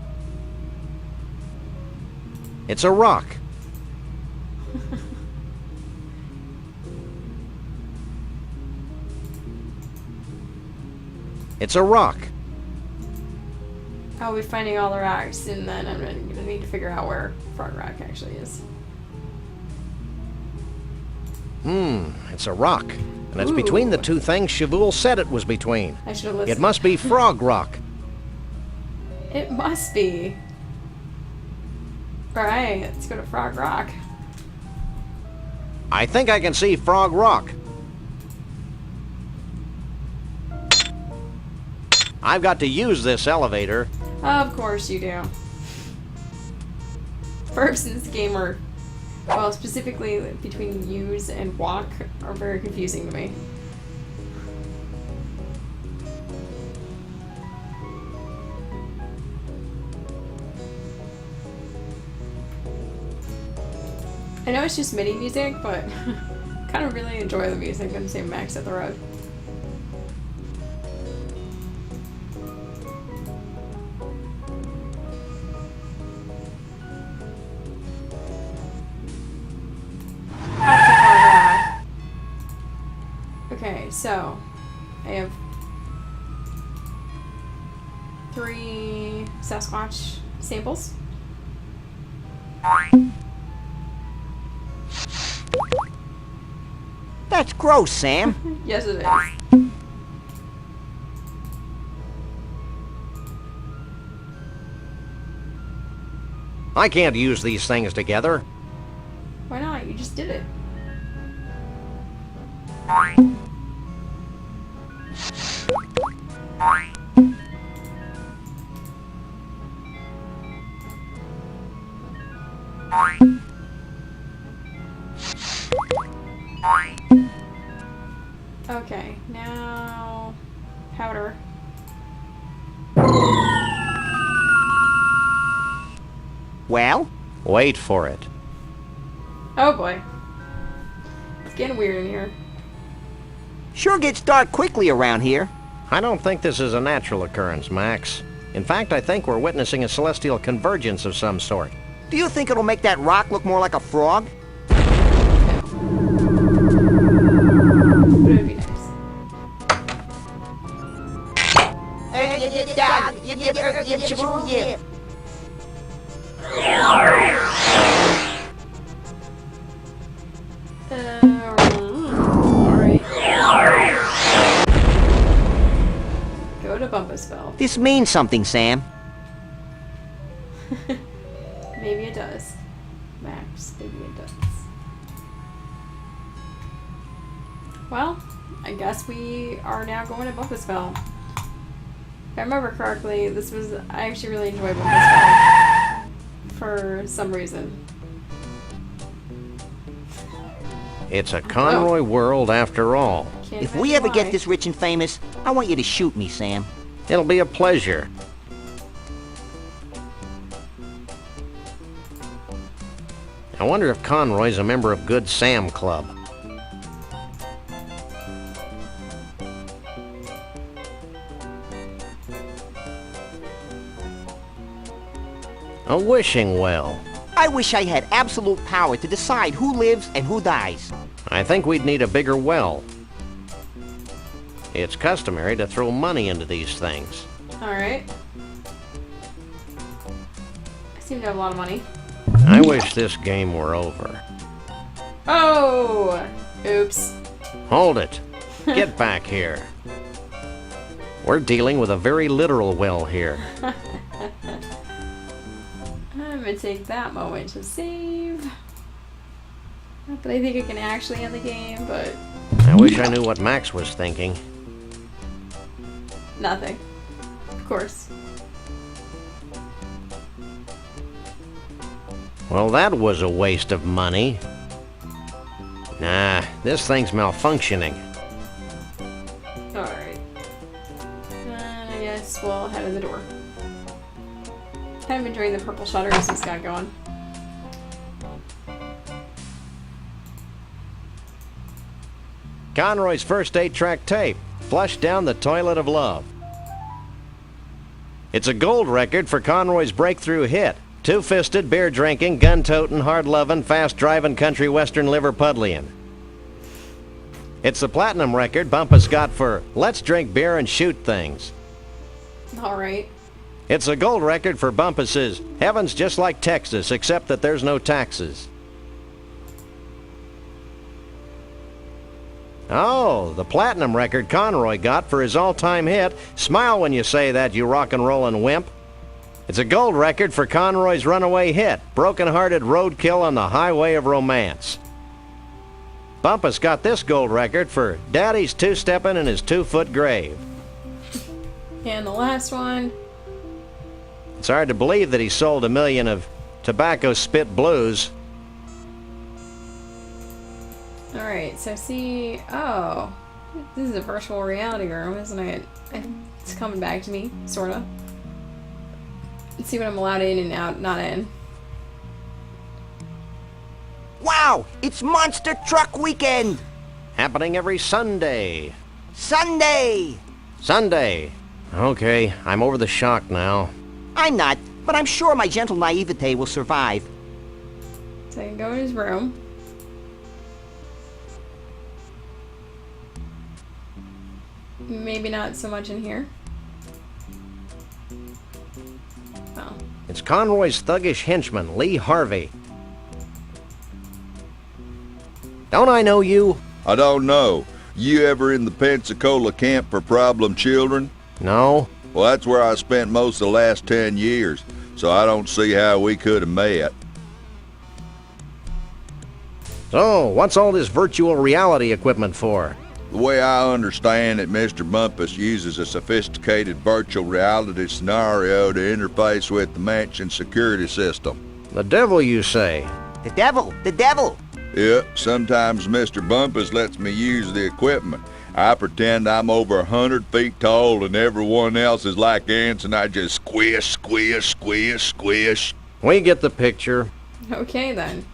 It's a rock. It's a rock. I'll be finding all the rocks, and then I'm gonna need to figure out where Frog Rock actually is. It's a rock. And it's between the two things Shavul said it was between. I should have listened. It must be Frog Rock. It must be. Alright, let's go to Frog Rock. I think I can see Frog Rock. I've got to use this elevator. Of course you do. Verbs in this game are, well, specifically between use and walk, are very confusing to me. I know it's just MIDI music, but kind of really enjoy the music and say Max at the road. Okay, so I have 3 Sasquatch samples. That's gross, Sam. Yes, it is. I can't use these things together. Why not? You just did it. Okay, now powder. Well? Wait for it. Oh boy. It's getting weird in here. Sure gets dark quickly around here. I don't think this is a natural occurrence, Max. In fact, I think we're witnessing a celestial convergence of some sort. Do you think it'll make that rock look more like a frog? But it would be nice. Alright. Go to Bumpaspell. This means something, Sam. Maybe it does. Max, maybe it does. Well, I guess we are now going to Bumpaspell. If I remember correctly, I actually really enjoy Bumpaspell. For some reason. It's a Conroy world after all. If we ever get this rich and famous, I want you to shoot me, Sam. It'll be a pleasure. I wonder if Conroy's a member of Good Sam Club. A wishing well. I wish I had absolute power to decide who lives and who dies. I think we'd need a bigger well. It's customary to throw money into these things. Alright. I seem to have a lot of money. I wish this game were over. Oh! Oops. Hold it. Get back here. We're dealing with a very literal well here. I'm gonna take that moment to save. Not that I think I can actually end the game, but... I wish I knew what Max was thinking. Nothing. Of course. Well, that was a waste of money. Nah, this thing's malfunctioning. Alright. I guess we'll head in the door. Kind of enjoying the purple shutters he's got going. Conroy's first 8-track tape, Flushed Down the Toilet of Love. It's a gold record for Conroy's breakthrough hit. Two-fisted, beer-drinking, gun-toting, hard-loving, fast-driving country western Liverpudlian. It's the platinum record Bumpus got for Let's Drink Beer and Shoot Things. Alright. It's a gold record for Bumpus's Heaven's Just Like Texas, except that there's no taxes. Oh, the platinum record Conroy got for his all-time hit, Smile When You Say That, You Rock and Rollin' Wimp. It's a gold record for Conroy's runaway hit, Broken-Hearted Roadkill on the Highway of Romance. Bumpus got this gold record for Daddy's Two-Steppin' in His 2-Foot Grave. And the last one. It's hard to believe that he sold 1 million of Tobacco Spit Blues. Alright, so see... Oh. This is a virtual reality room, isn't it? It's coming back to me, sorta. Let's see what I'm allowed in and out, not in. Wow! It's Monster Truck Weekend! Happening every Sunday. Sunday! Sunday. Okay, I'm over the shock now. I'm not, but I'm sure my gentle naivete will survive. So I can go in his room. Maybe not so much in here. Well. It's Conroy's thuggish henchman, Lee Harvey. Don't I know you? I don't know. You ever in the Pensacola camp for problem children? No. Well, that's where I spent most of the last 10 years, so I don't see how we could have met. So, what's all this virtual reality equipment for? The way I understand it, Mr. Bumpus uses a sophisticated virtual reality scenario to interface with the mansion security system. The devil, you say? The devil! The devil! Yep, sometimes Mr. Bumpus lets me use the equipment. I pretend I'm over 100 feet tall and everyone else is like ants and I just squish, squish, squish, squish. We get the picture. Okay, then.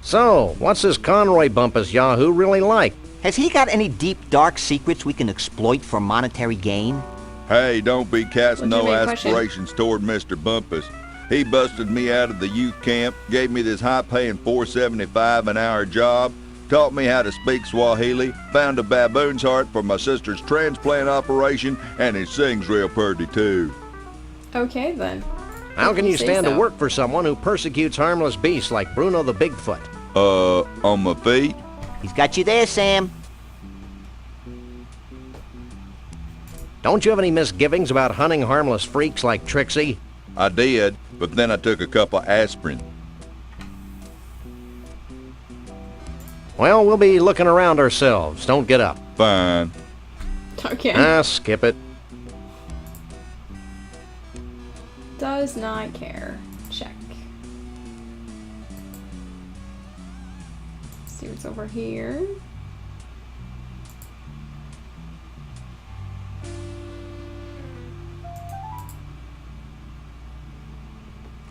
So, what's this Conroy Bumpus Yahoo really like? Has he got any deep, dark secrets we can exploit for monetary gain? Hey, don't be casting What's no your main question? aspirations toward Mr. Bumpus. He busted me out of the youth camp, gave me this high-paying $4.75 an hour job, taught me how to speak Swahili, found a baboon's heart for my sister's transplant operation, and he sings real pretty too. Okay, then. How can you Say stand to so. work for someone who persecutes harmless beasts like Bruno the Bigfoot? On my feet? He's got you there, Sam. Don't you have any misgivings about hunting harmless freaks like Trixie? I did, but then I took a couple of aspirin. Well, we'll be looking around ourselves. Don't get up. Fine. Okay. Skip it. Does not care. Check. See what's over here.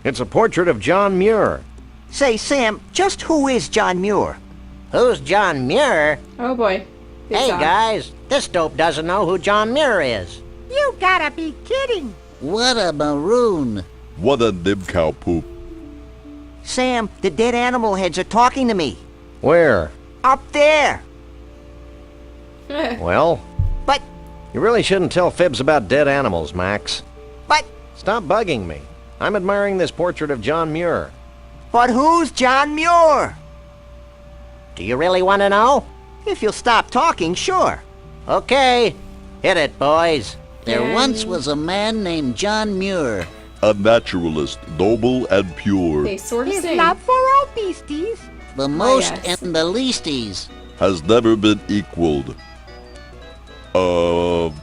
It's a portrait of John Muir. Say, Sam, just who is John Muir? Who's John Muir? Oh boy. Big Hey talk. guys, this dope doesn't know who John Muir is. You gotta be kidding. What a maroon. What a dib cow poop. Sam, the dead animal heads are talking to me. Where? Up there. Well, But, you really shouldn't tell fibs about dead animals, Max. but, Stop bugging me. I'm admiring this portrait of John Muir. but who's John Muir? Do you really want to know? If you'll stop talking, sure. Okay, hit it, boys. There And- once was a man named John Muir. A naturalist, noble and pure, They sort of His sing. love for all beasties. The most yes. and the leasties. has never been equaled. For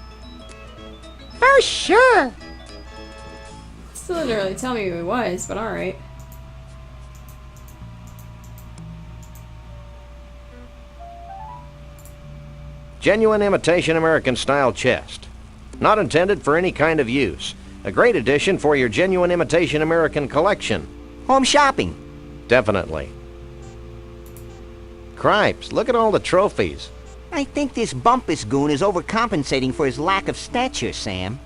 sure. Still didn't really tell me who he was, but alright. Genuine imitation American-style chest. Not intended for any kind of use. A great addition for your genuine imitation American collection. Home shopping. Definitely. Cripes, look at all the trophies. I think this Bumpus goon is overcompensating for his lack of stature, Sam.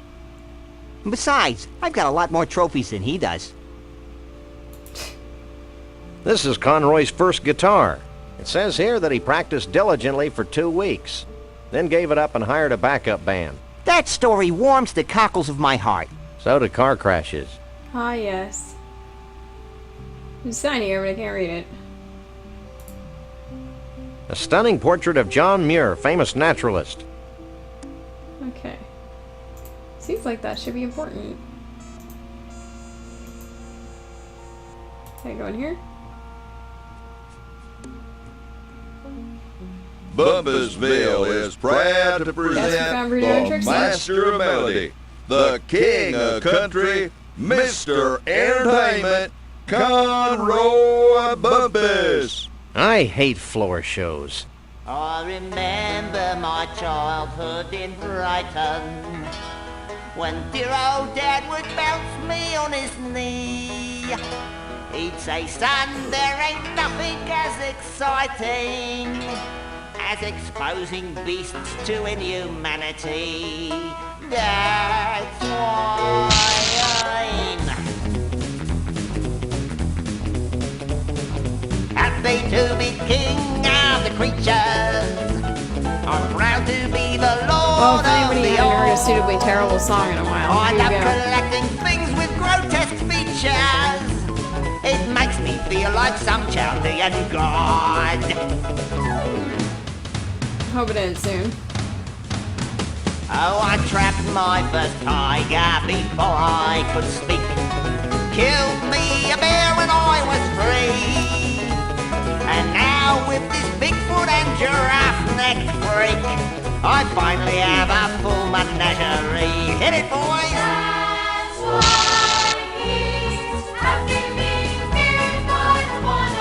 Besides, I've got a lot more trophies than he does. This is Conroy's first guitar. It says here that he practiced diligently for 2 weeks, then gave it up and hired a backup band. That story warms the cockles of my heart. So do car crashes. Ah, yes. There's a sign here, but I can't read it. A stunning portrait of John Muir, famous naturalist. Okay. Seems like that should be important. Can I go in here? Bumpusville is proud to Yes, we present found Bruno and the Trixie. master of melody, the king of country, Mr. Entertainment, Conroy Bumpus. I hate floor shows. I remember my childhood in Brighton, when dear old Dad would bounce me on his knee. He'd say, son, there ain't nothing as exciting as exposing beasts to inhumanity. That's why I'm happy to be king of the creatures. I'm proud to be the Well, lord if of anybody the hasn't heard a all. suitably terrible song in a while, I here love you go. collecting things with grotesque features. It makes me feel like some Chaldean god. Hope it ends soon. Oh, I trapped my first tiger before I could speak. Killed me a bear when I was 3. And now with this Bigfoot and giraffe neck freak, I finally have a full menagerie. Hit it, boys! That's why he's asking me to feared by the one,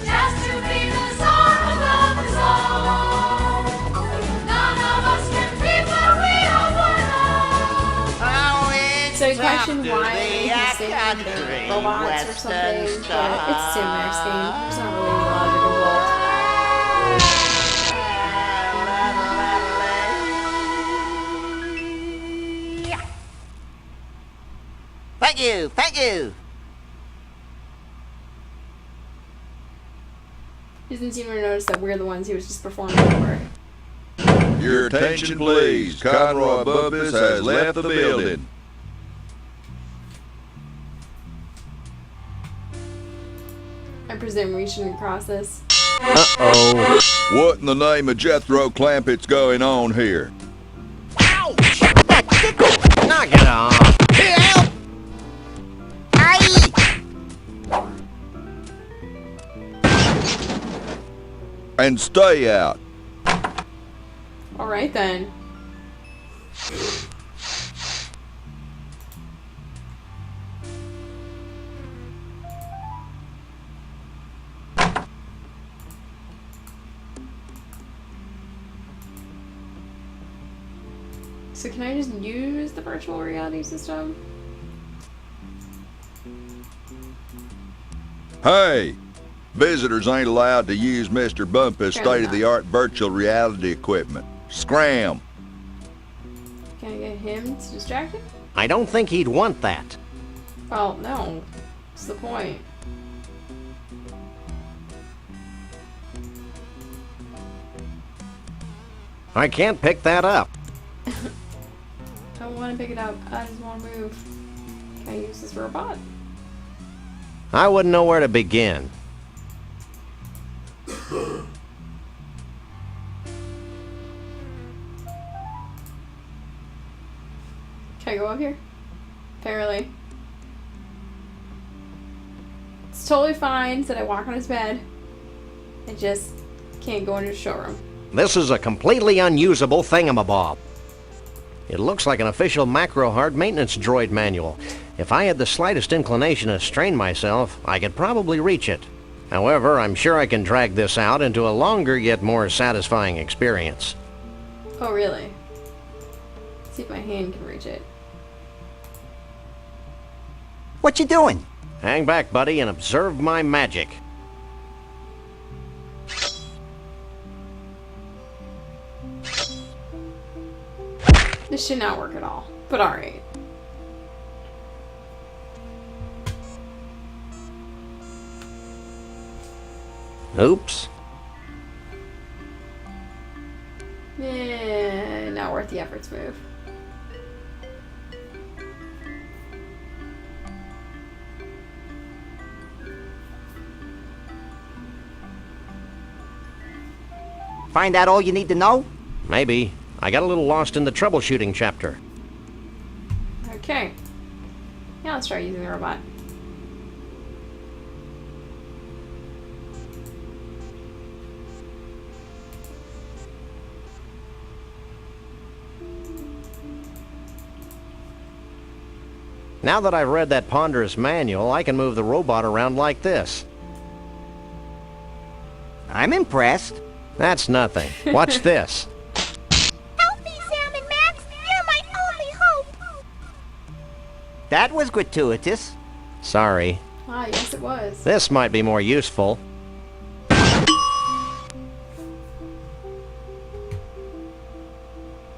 just to be the czar above us all. None of us can be, but we are one. Oh, it's I question why he's saving the robots or something, but it's Sam Max game. There's not really any logic involved. Thank you, thank you. He doesn't seem to notice that we're the ones he was just performing for. Your attention, please. Conroy Bumpus has left the building. I presume we shouldn't cross this. Uh-oh. What in the name of Jethro Clampett's going on here? Ouch! That tickle! Knock it off. Help! Aye! And stay out. Alright then. So can I just use the virtual reality system? Hey, visitors ain't allowed to use Mr. Bumpus' Fair enough. state-of-the-art virtual reality equipment. Scram. Can I get him to distract him? I don't think he'd want that. Well, no. What's the point? I can't pick that up. I don't want to pick it up. I just want to move. Can I use this robot? I wouldn't know where to begin. Can I go up here? Apparently. It's totally fine that I walk on his bed. I just can't go into the showroom. This is a completely unusable thingamabob. It looks like an official macro hard maintenance droid manual. If I had the slightest inclination to strain myself, I could probably reach it. However, I'm sure I can drag this out into a longer yet more satisfying experience. Oh, really? Let's see if my hand can reach it. What you doing? Hang back, buddy, and observe my magic. This should not work at all, but alright. Oops. Not worth the efforts move. Find out all you need to know? Maybe. I got a little lost in the troubleshooting chapter. Okay. Yeah, let's try using the robot. Now that I've read that ponderous manual, I can move the robot around like this. I'm impressed. That's nothing. Watch this. Help me, Sam and Max. You're my only hope. That was gratuitous. Sorry. Ah, yes it was. This might be more useful.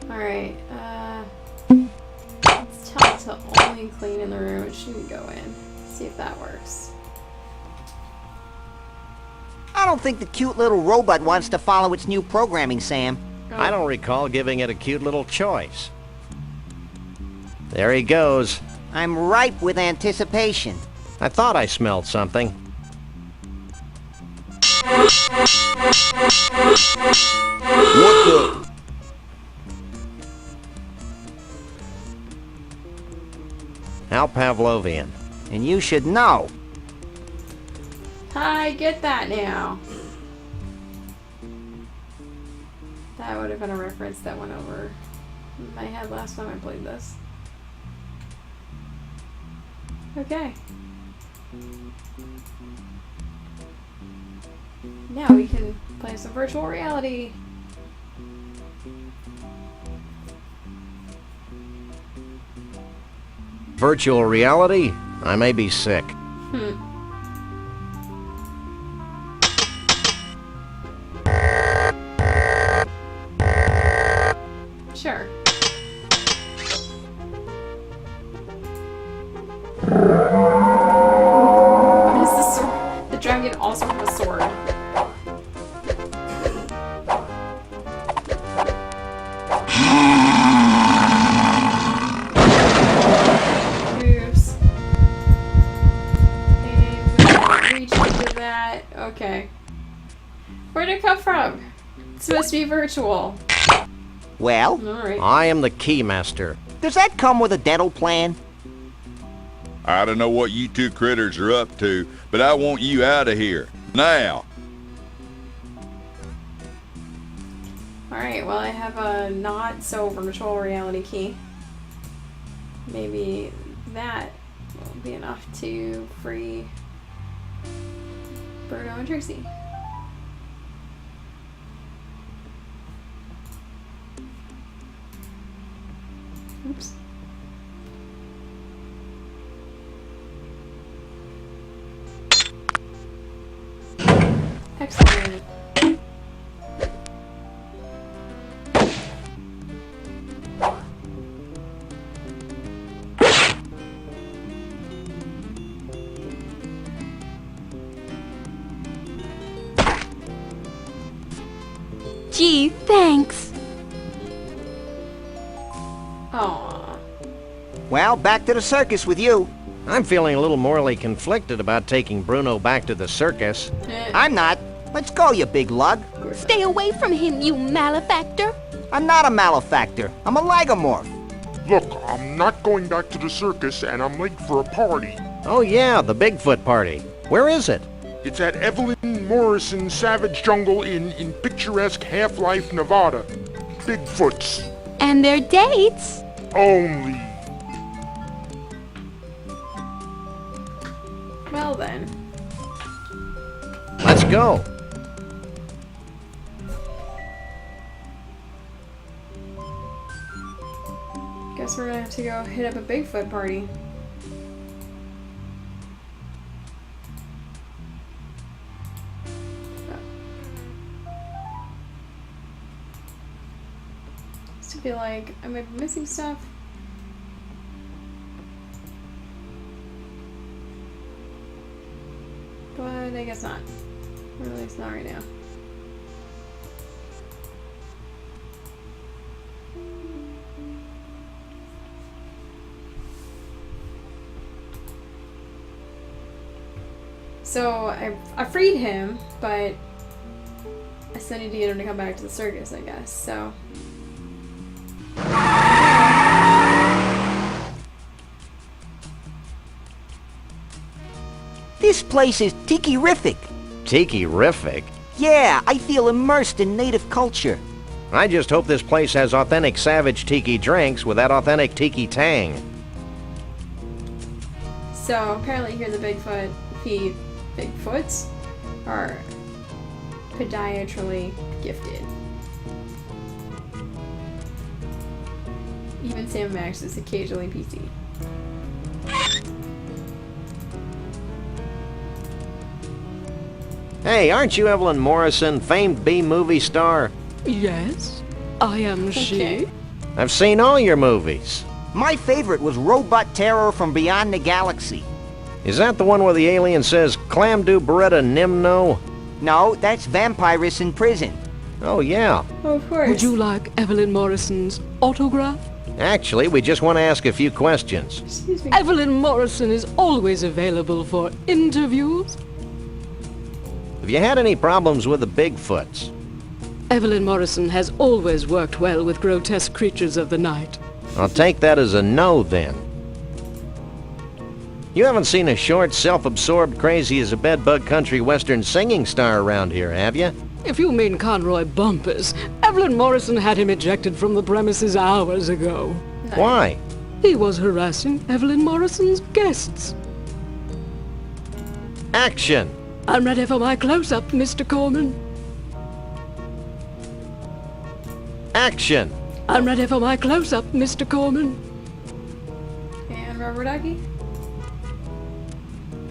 Alright, let's tell it to only clean in the room. It shouldn't go in. See if that works. I don't think the cute little robot wants to follow its new programming, Sam. I don't recall giving it a cute little choice. There he goes. I'm ripe with anticipation. I thought I smelled something. What the? How Pavlovian. And you should know. I get that now. That would have been a reference that went over my head last time I played this. Okay. Now we can play some virtual reality. virtual reality, I may be sick. Sure. What is the sword? The dragon also have a sword. Oops. And we're gonna reach into that. Okay. Where'd it come from? It's supposed to be virtual. Well, Alright. I am the Keymaster. does that come with a dental plan? I don't know what you two critters are up to, but I want you out of here. Now. Alright, well I have a not so virtual reality key. Maybe that will be enough to free Bruno and Trixie. Oops. Excellent. Gee, thanks. Aww. Well, back to the circus with you. I'm feeling a little morally conflicted about taking Bruno back to the circus. I'm not. Let's go, you big lug. Stay away from him, you malefactor. I'm not a malefactor. I'm a lagomorph. Look, I'm not going back to the circus, and I'm late for a party. Oh yeah, the Bigfoot party. Where is it? It's at Evelyn Morrison Savage Jungle Inn in picturesque Half-Life, Nevada. Bigfoots. And their dates. Only. Well then. Let's go. Guess we're gonna have to go hit up a Bigfoot party. Just feel like I might be missing stuff. But I guess not. Or at least not right now. So I freed him, but I still need to get him to come back to the circus, I guess. So This place is tiki-rific. Tiki-rific? Yeah, I feel immersed in native culture. I just hope this place has authentic Savage Tiki drinks with that authentic Tiki tang. So apparently here the Bigfoots are podiatrically gifted. Even Sam Max is occasionally PC. Hey, aren't you Evelyn Morrison, famed B-movie star? Yes, I am she. I've seen all your movies. My favorite was Robot Terror from Beyond the Galaxy. Is that the one where the alien says, Clam do Beretta Nimno? No, that's Vampirus in Prison. Oh, yeah. Oh, of course. Would you like Evelyn Morrison's autograph? Actually, we just want to ask a few questions. Excuse me. Evelyn Morrison is always available for interviews. Have you had any problems with the Bigfoots? Evelyn Morrison has always worked well with grotesque creatures of the night. I'll take that as a no, then. You haven't seen a short, self-absorbed, crazy-as-a-bedbug country western singing star around here, have you? If you mean Conroy Bumpus, Evelyn Morrison had him ejected from the premises hours ago. Why? He was harassing Evelyn Morrison's guests. Action! I'm ready for my close-up, Mr. Corman. Action! I'm ready for my close-up, Mr. Corman. And And Rubber Ducky?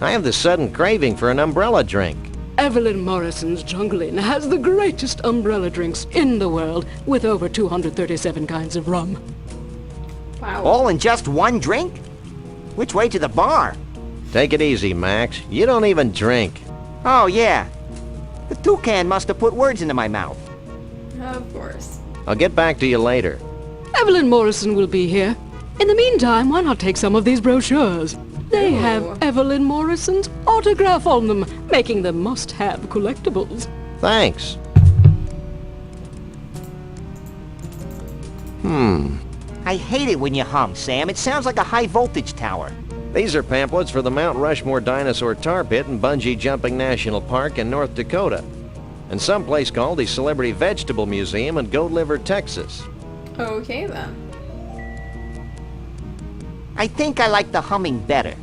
I have this sudden craving for an umbrella drink. Evelyn Morrison's Jungle Inn has the greatest umbrella drinks in the world, with over 237 kinds of rum. Wow. All in just one drink? Which way to the bar? Take it easy, Max. You don't even drink. Oh, yeah. The toucan must have put words into my mouth. Of course. I'll get back to you later. Evelyn Morrison will be here. In the meantime, why not take some of these brochures? They have Evelyn Morrison's autograph on them, making them must-have collectibles. Thanks. I hate it when you hum, Sam. It sounds like a high-voltage tower. These are pamphlets for the Mount Rushmore Dinosaur Tar Pit and Bungee Jumping National Park in North Dakota, and someplace called the Celebrity Vegetable Museum in Goat Liver, Texas. Okay, then. I think I like the humming better.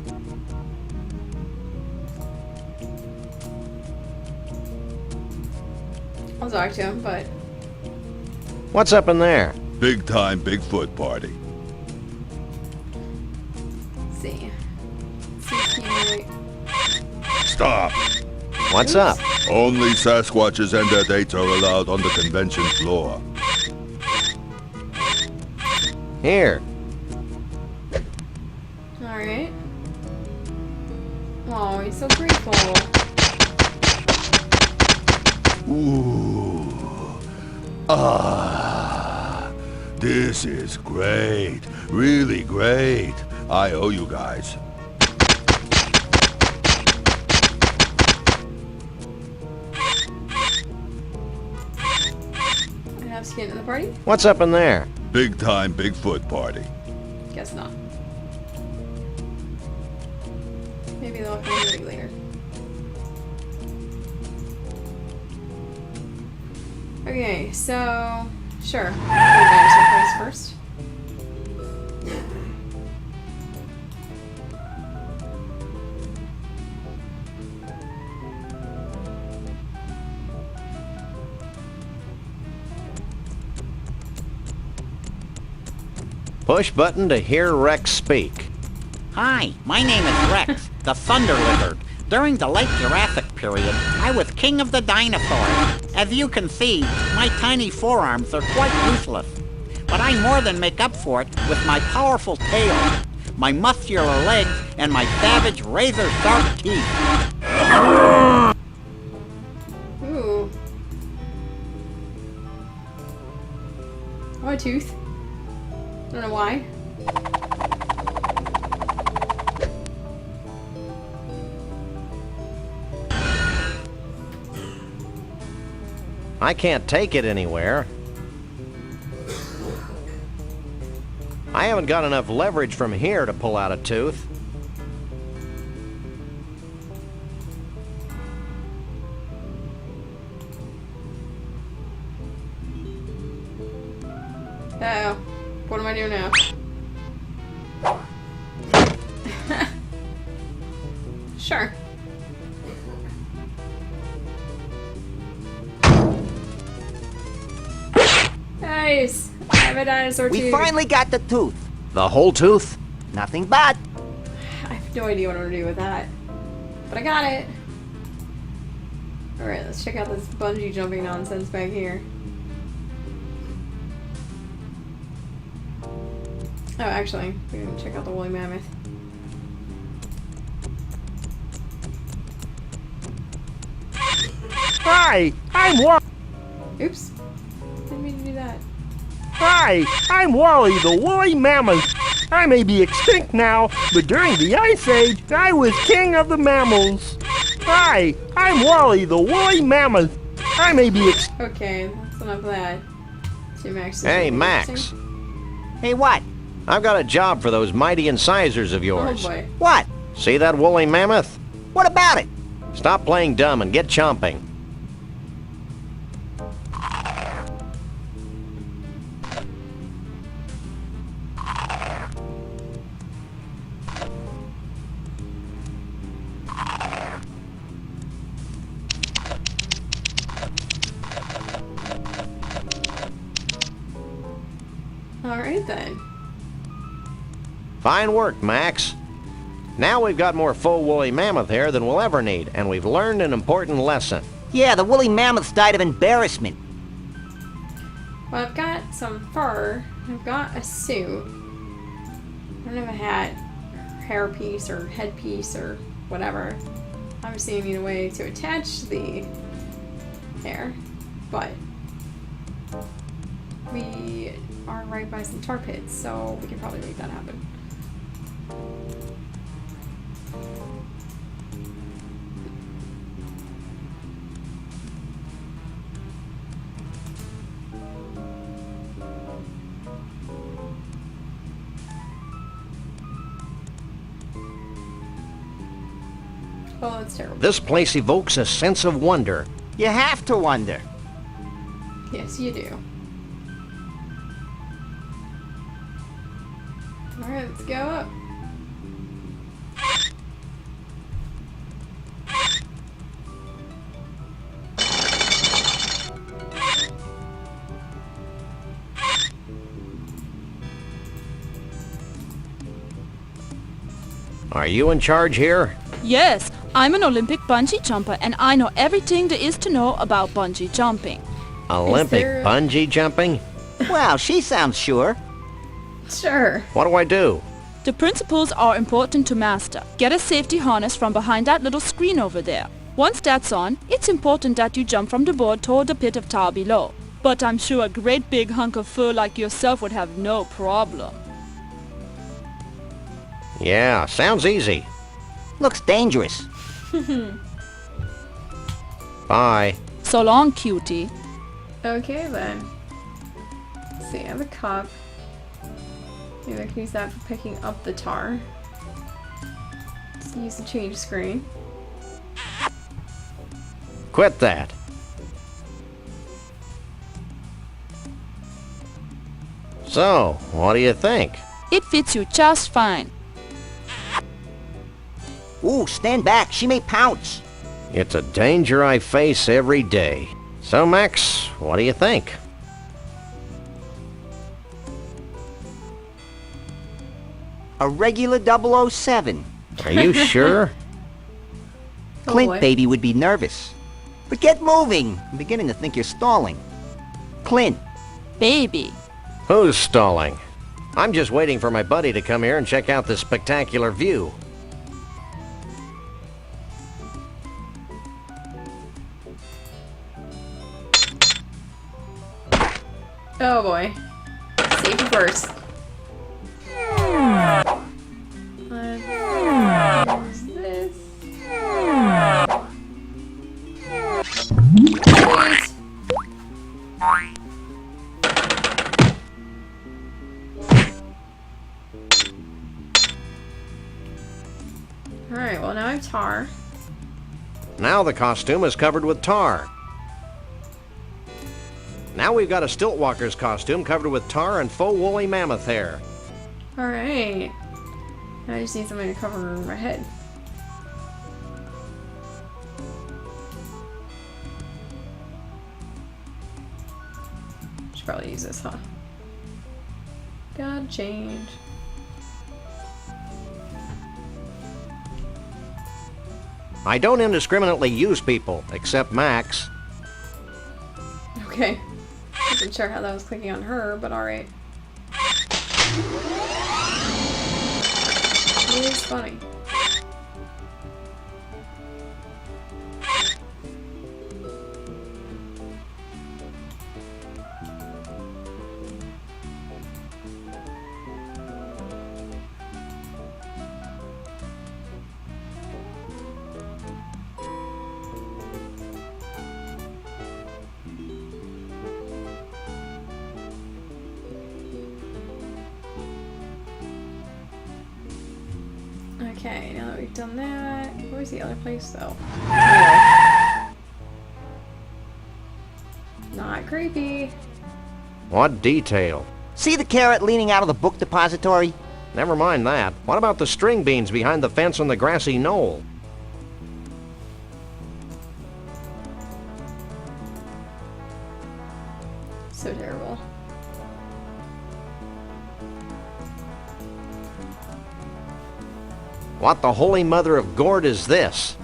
I'll talk to him, but... What's up in there? Big time Bigfoot party. Let's see. CQ... Stop. What's up? Only Sasquatches and their dates are allowed on the convention floor. Here. Alright. Oh, he's so grateful. Ooh. This is great. Really great. I owe you guys. I have skin in the party? What's up in there? Big time Bigfoot party. Guess not. Maybe they'll come to me later. Okay, so... Sure. Dinosaur parties first. Push button to hear Rex speak. Hi, my name is Rex, the Thunder Lizard. During the late Jurassic period, I was king of the dinosaurs. As you can see, my tiny forearms are quite useless. But I more than make up for it with my powerful tail, my muscular legs, and my savage razor-sharp teeth. Ooh. Oh, a tooth. I don't know why. I can't take it anywhere. I haven't got enough leverage from here to pull out a tooth. Uh-oh. What am I doing now? Sure. Nice! I have a dinosaur tooth. We finally got the tooth. The whole tooth? Nothing but. I have no idea what I'm gonna do with that. But I got it. Alright, let's check out this bungee jumping nonsense back here. Oh, actually, we're gonna check out the woolly mammoth. Hi, I'm Wally. Oops. Didn't mean to do that. Hi, I'm Wally, the woolly mammoth. I may be extinct now, but during the Ice Age, I was king of the mammals. Hi, I'm Wally, the woolly mammoth. I may be Okay, that's enough of that. See, Max. Hey, Max. Hey, what? I've got a job for those mighty incisors of yours. Oh boy. What? See that woolly mammoth? What about it? Stop playing dumb and get chomping. Alright then. Fine work, Max. Now we've got more full woolly mammoth hair than we'll ever need, and we've learned an important lesson. Yeah, the woolly mammoths died of embarrassment. Well, I've got some fur. I've got a suit. I don't have a hat, hairpiece, or headpiece, or whatever. Obviously, I need a way to attach the hair, but we are right by some tar pits, so we can probably make that happen. Oh, that's terrible. This place evokes a sense of wonder. You have to wonder. Yes, you do. Alright, let's go up. Are you in charge here? Yes, I'm an Olympic bungee jumper and I know everything there is to know about bungee jumping. Olympic there- bungee jumping? Wow, she sounds sure. Sure. What do I do? The principles are important to master. Get a safety harness from behind that little screen over there. Once that's on, it's important that you jump from the board toward the pit of tar below. But I'm sure a great big hunk of fur like yourself would have no problem. Yeah, sounds easy. Looks dangerous. Bye. So long, cutie. Okay then. Let's see, I have a cup. Maybe I can use that for picking up the tar. Let's use the change screen. Quit that. So, what do you think? It fits you just fine. Ooh, stand back. She may pounce. It's a danger I face every day. So, Max, what do you think? A regular 007. Are you sure? Clint, boy. baby, would be nervous. But get moving. I'm beginning to think you're stalling. Clint. Baby. Who's stalling? I'm just waiting for my buddy to come here and check out this spectacular view. Oh boy. Safety first. What's this? Wait. Alright, well now I have tar. Now the costume is covered with tar. Now we've got a Stiltwalker's costume covered with tar and faux woolly mammoth hair. Alright. Now I just need something to cover my head. Should probably use this, huh? Gotta change. I don't indiscriminately use people, except Max. Okay. Wasn't sure how that was clicking on her, but alright. It is funny. Okay, now that we've done that, where's the other place though? Anyway. Not creepy. What detail? See the carrot leaning out of the book depository? Never mind that. What about the string beans behind the fence on the grassy knoll? So terrible. What the holy mother of gourd is this?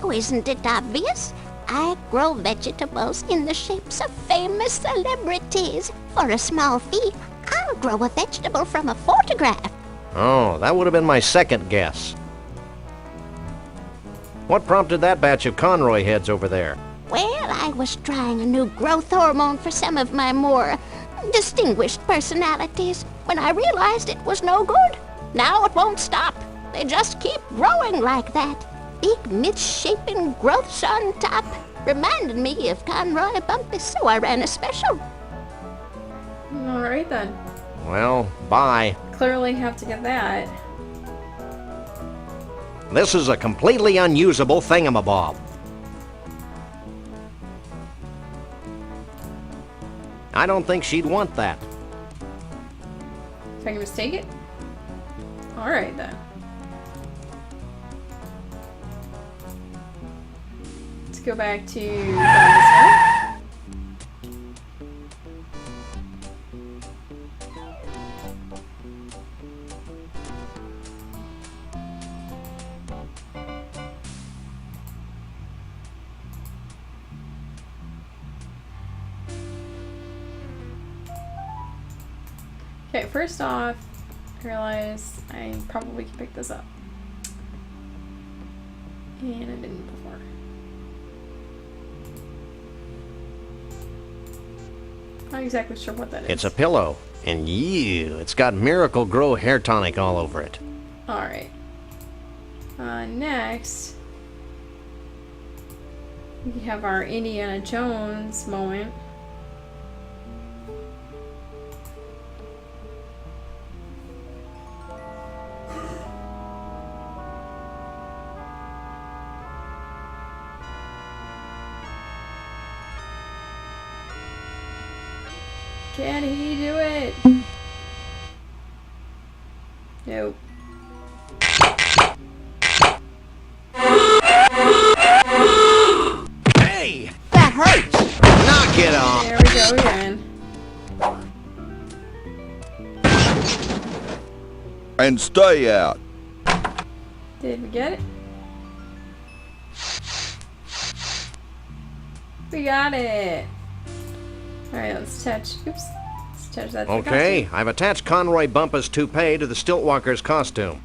Oh, isn't it obvious? I grow vegetables in the shapes of famous celebrities. For a small fee, I'll grow a vegetable from a photograph. Oh, that would have been my second guess. What prompted that batch of Conroy heads over there? Well, I was trying a new growth hormone for some of my more distinguished personalities when I realized it was no good. Now it won't stop. They just keep growing like that. Big misshapen growths on top reminded me of Conroy Bumpus, so I ran a special. Alright then. Well, bye. Clearly have to get that. This is a completely unusable thingamabob. I don't think she'd want that. If I can just take it? Alright then. Let's go back to this one. Okay, first off, I realize I probably can pick this up. And I didn't before. Not exactly sure what that is. It's a pillow. And it's got Miracle Grow hair tonic all over it. Alright. Next, we have our Indiana Jones moment. Can he do it? Nope. Hey! That hurts! Knock it off! There we go again. And stay out. Did we get it? We got it! Alright, let's attach. Oops. Let's attach that to the Okay, costume. I've attached Conroy Bumpus' toupee to the Stiltwalker's costume.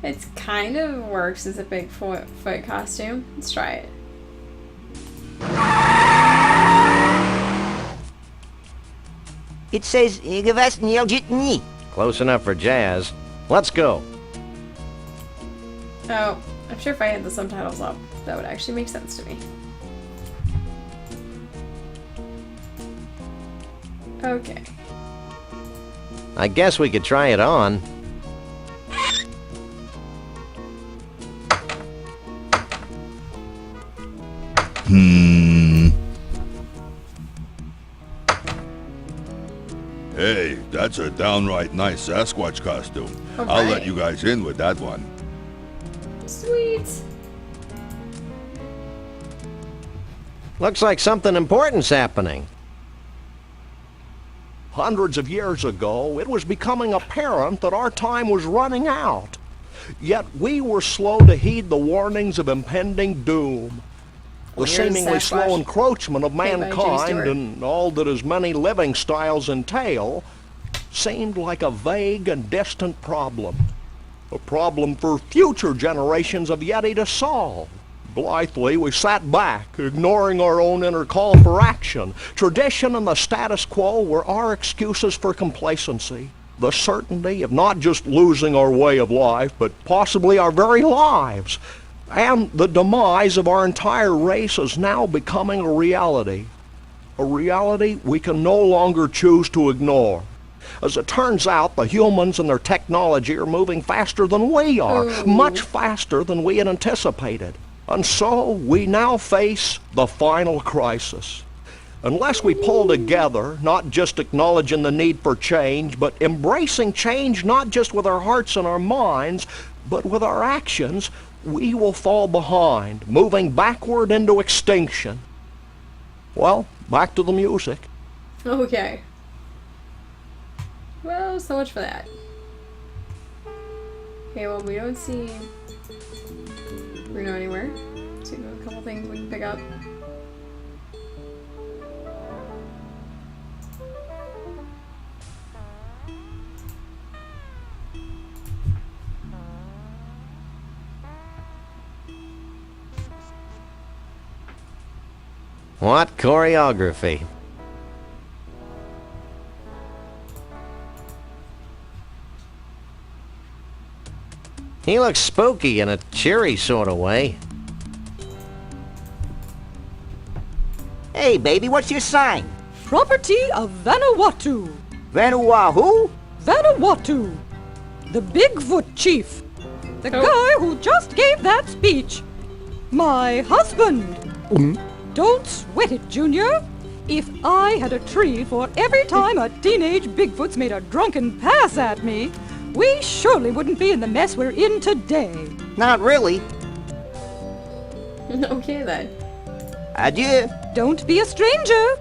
It kind of works as a Bigfoot costume. Let's try it. It says, "Igavas Close enough for jazz. Let's go. Oh, I'm sure if I had the subtitles up, that would actually make sense to me. Okay. I guess we could try it on. Hey, that's a downright nice Sasquatch costume. All I'll right. let you guys in with that one. Sweet. Looks like something important's happening. Hundreds of years ago, it was becoming apparent that our time was running out. Yet we were slow to heed the warnings of impending doom. The Here's seemingly Sasquatch. slow encroachment of Played by Jimmy mankind Stewart. and all that his many living styles entail seemed like a vague and distant problem. A problem for future generations of Yeti to solve. Blithely, we sat back, ignoring our own inner call for action. Tradition and the status quo were our excuses for complacency. The certainty of not just losing our way of life, but possibly our very lives. And the demise of our entire race is now becoming a reality. A reality we can no longer choose to ignore. As it turns out, the humans and their technology are moving faster than we are, much faster than we had anticipated. And so we now face the final crisis. Unless we pull together, not just acknowledging the need for change, but embracing change not just with our hearts and our minds, but with our actions, we will fall behind, moving backward into extinction. Well, back to the music. Okay. Well, so much for that. Okay, well, we don't see Bruno anywhere. So we have a couple things we can pick up. What choreography? He looks spooky in a cheery sort of way. Hey, baby, what's your sign? Property of Vanuatu. Vanuatu? Vanuatu. The Bigfoot chief. The guy who just gave that speech. My husband. Don't sweat it, Junior. If I had a tree for every time a teenage Bigfoot's made a drunken pass at me, we surely wouldn't be in the mess we're in today. Not really. Okay then. Adieu. Don't be a stranger.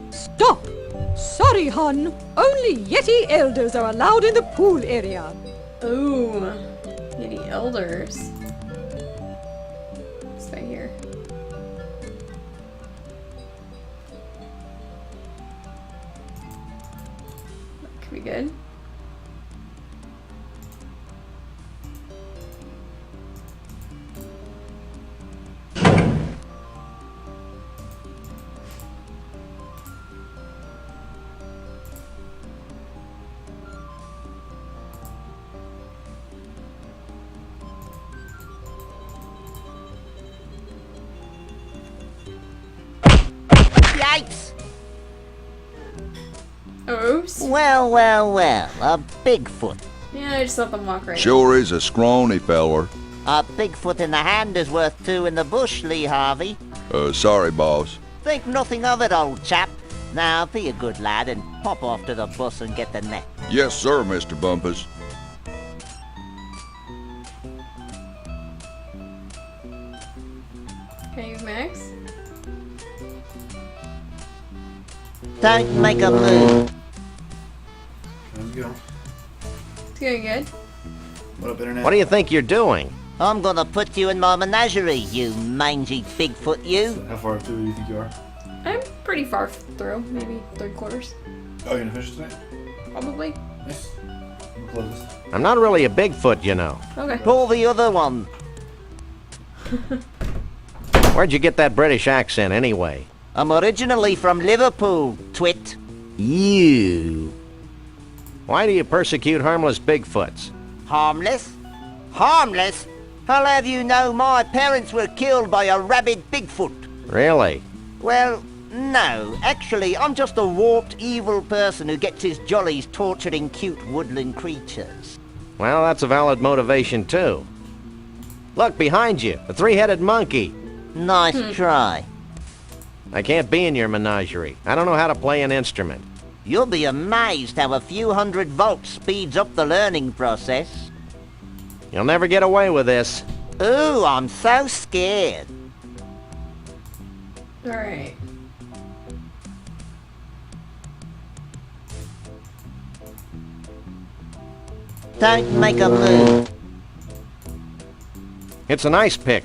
Stop. Sorry, hon. Only Yeti elders are allowed in the pool area. Ooh. Yeti elders. It's right here. That could be good. Yikes! Oops. Well, well, well, a Bigfoot. Yeah, I just let them walk right. Sure is a scrawny feller. A Bigfoot in the hand is worth two in the bush, Lee Harvey. Sorry, boss. Think nothing of it, old chap. Now, be a good lad and pop off to the bus and get the net. Yes, sir, Mr. Bumpus. Can I use Max? Don't make a move. Let's go. It's going good. What up, Internet? What do you think you're doing? I'm gonna put you in my menagerie, you mangy Bigfoot, you. How far through do you think you are? I'm pretty far through, maybe 3/4. Oh, you're gonna finish tonight? Probably. Nice. I'm close. I'm not really a Bigfoot, you know. Okay. Pull the other one. Where'd you get that British accent anyway? I'm originally from Liverpool, twit. You. Why do you persecute harmless Bigfoots? Harmless? Harmless? I'll have you know my parents were killed by a rabid Bigfoot. Really? Well, no. Actually, I'm just a warped, evil person who gets his jollies torturing cute woodland creatures. Well, that's a valid motivation, too. Look, behind you, a three-headed monkey. Nice try. I can't be in your menagerie. I don't know how to play an instrument. You'll be amazed how a few hundred volts speeds up the learning process. You'll never get away with this. Ooh, I'm so scared. Alright. Don't make a move. It's an ice pick.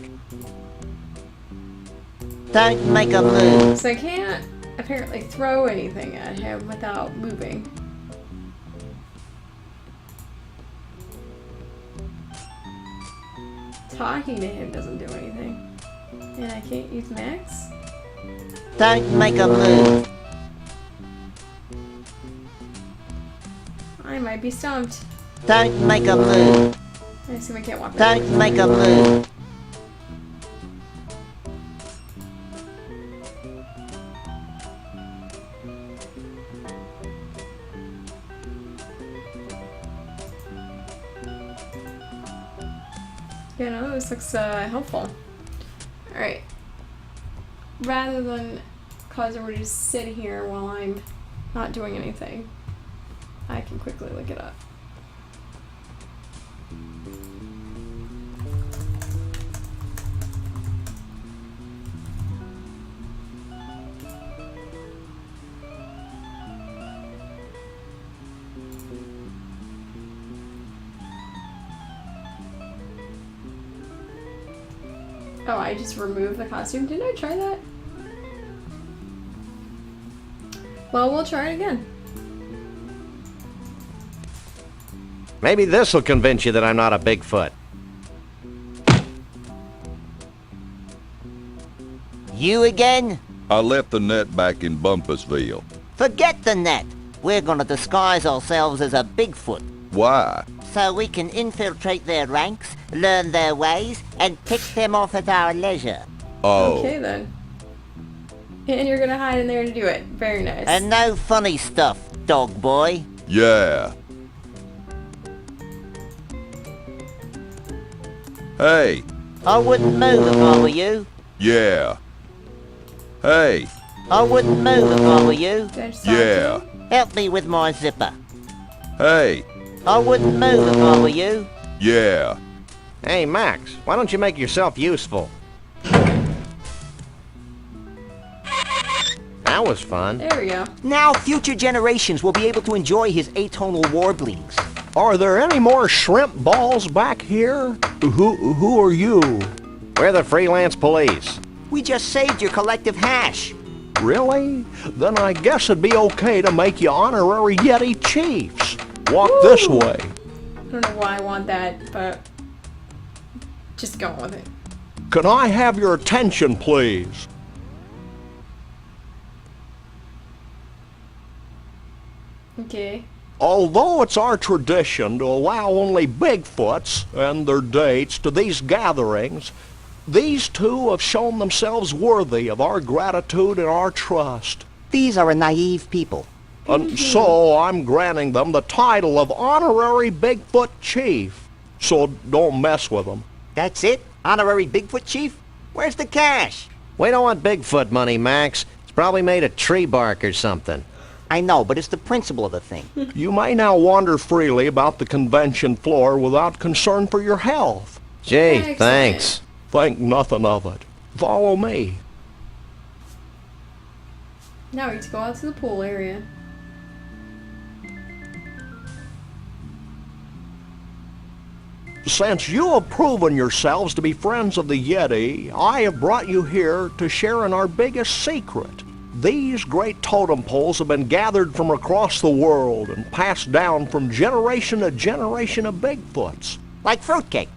Don't make a move. So I can't apparently throw anything at him without moving. Talking to him doesn't do anything. And I can't use Max? Don't make a move. I might be stumped. Don't make a move. I assume I can't walk Don't make a move. Yeah, no, this looks helpful. Alright. Rather than cause everybody to sit here while I'm not doing anything, I can quickly look it up. Oh, I just removed the costume. Didn't I try that? Well, we'll try it again. Maybe this'll convince you that I'm not a Bigfoot. You again? I left the net back in Bumpusville. Forget the net. We're gonna disguise ourselves as a Bigfoot. Why? So we can infiltrate their ranks, learn their ways, and pick them off at our leisure. Oh. Okay then. And you're gonna hide in there to do it. Very nice. And no funny stuff, dog boy. Yeah. Hey. I wouldn't move if I were you. Yeah. Hey. I wouldn't move if I were you. Yeah. Help me with my zipper. Hey. I wouldn't move if I were you. Yeah. Hey, Max, why don't you make yourself useful? That was fun. There we go. Now future generations will be able to enjoy his atonal warblings. Are there any more shrimp balls back here? Who are you? We're the freelance police. We just saved your collective hash. Really? Then I guess it'd be okay to make you honorary Yeti chiefs. Walk this way. I don't know why I want that, but just go with it. Can I have your attention, please? Okay. Although it's our tradition to allow only Bigfoots and their dates to these gatherings, these two have shown themselves worthy of our gratitude and our trust. These are a naive people. And so I'm granting them the title of Honorary Bigfoot Chief. So don't mess with them. That's it? Honorary Bigfoot Chief? Where's the cash? We don't want Bigfoot money, Max. It's probably made of tree bark or something. I know, but it's the principle of the thing. You may now wander freely about the convention floor without concern for your health. Gee, thanks. Think nothing of it. Follow me. Now we get to go out to the pool area. Since you have proven yourselves to be friends of the Yeti, I have brought you here to share in our biggest secret. These great totem poles have been gathered from across the world and passed down from generation to generation of Bigfoots. Like fruitcake.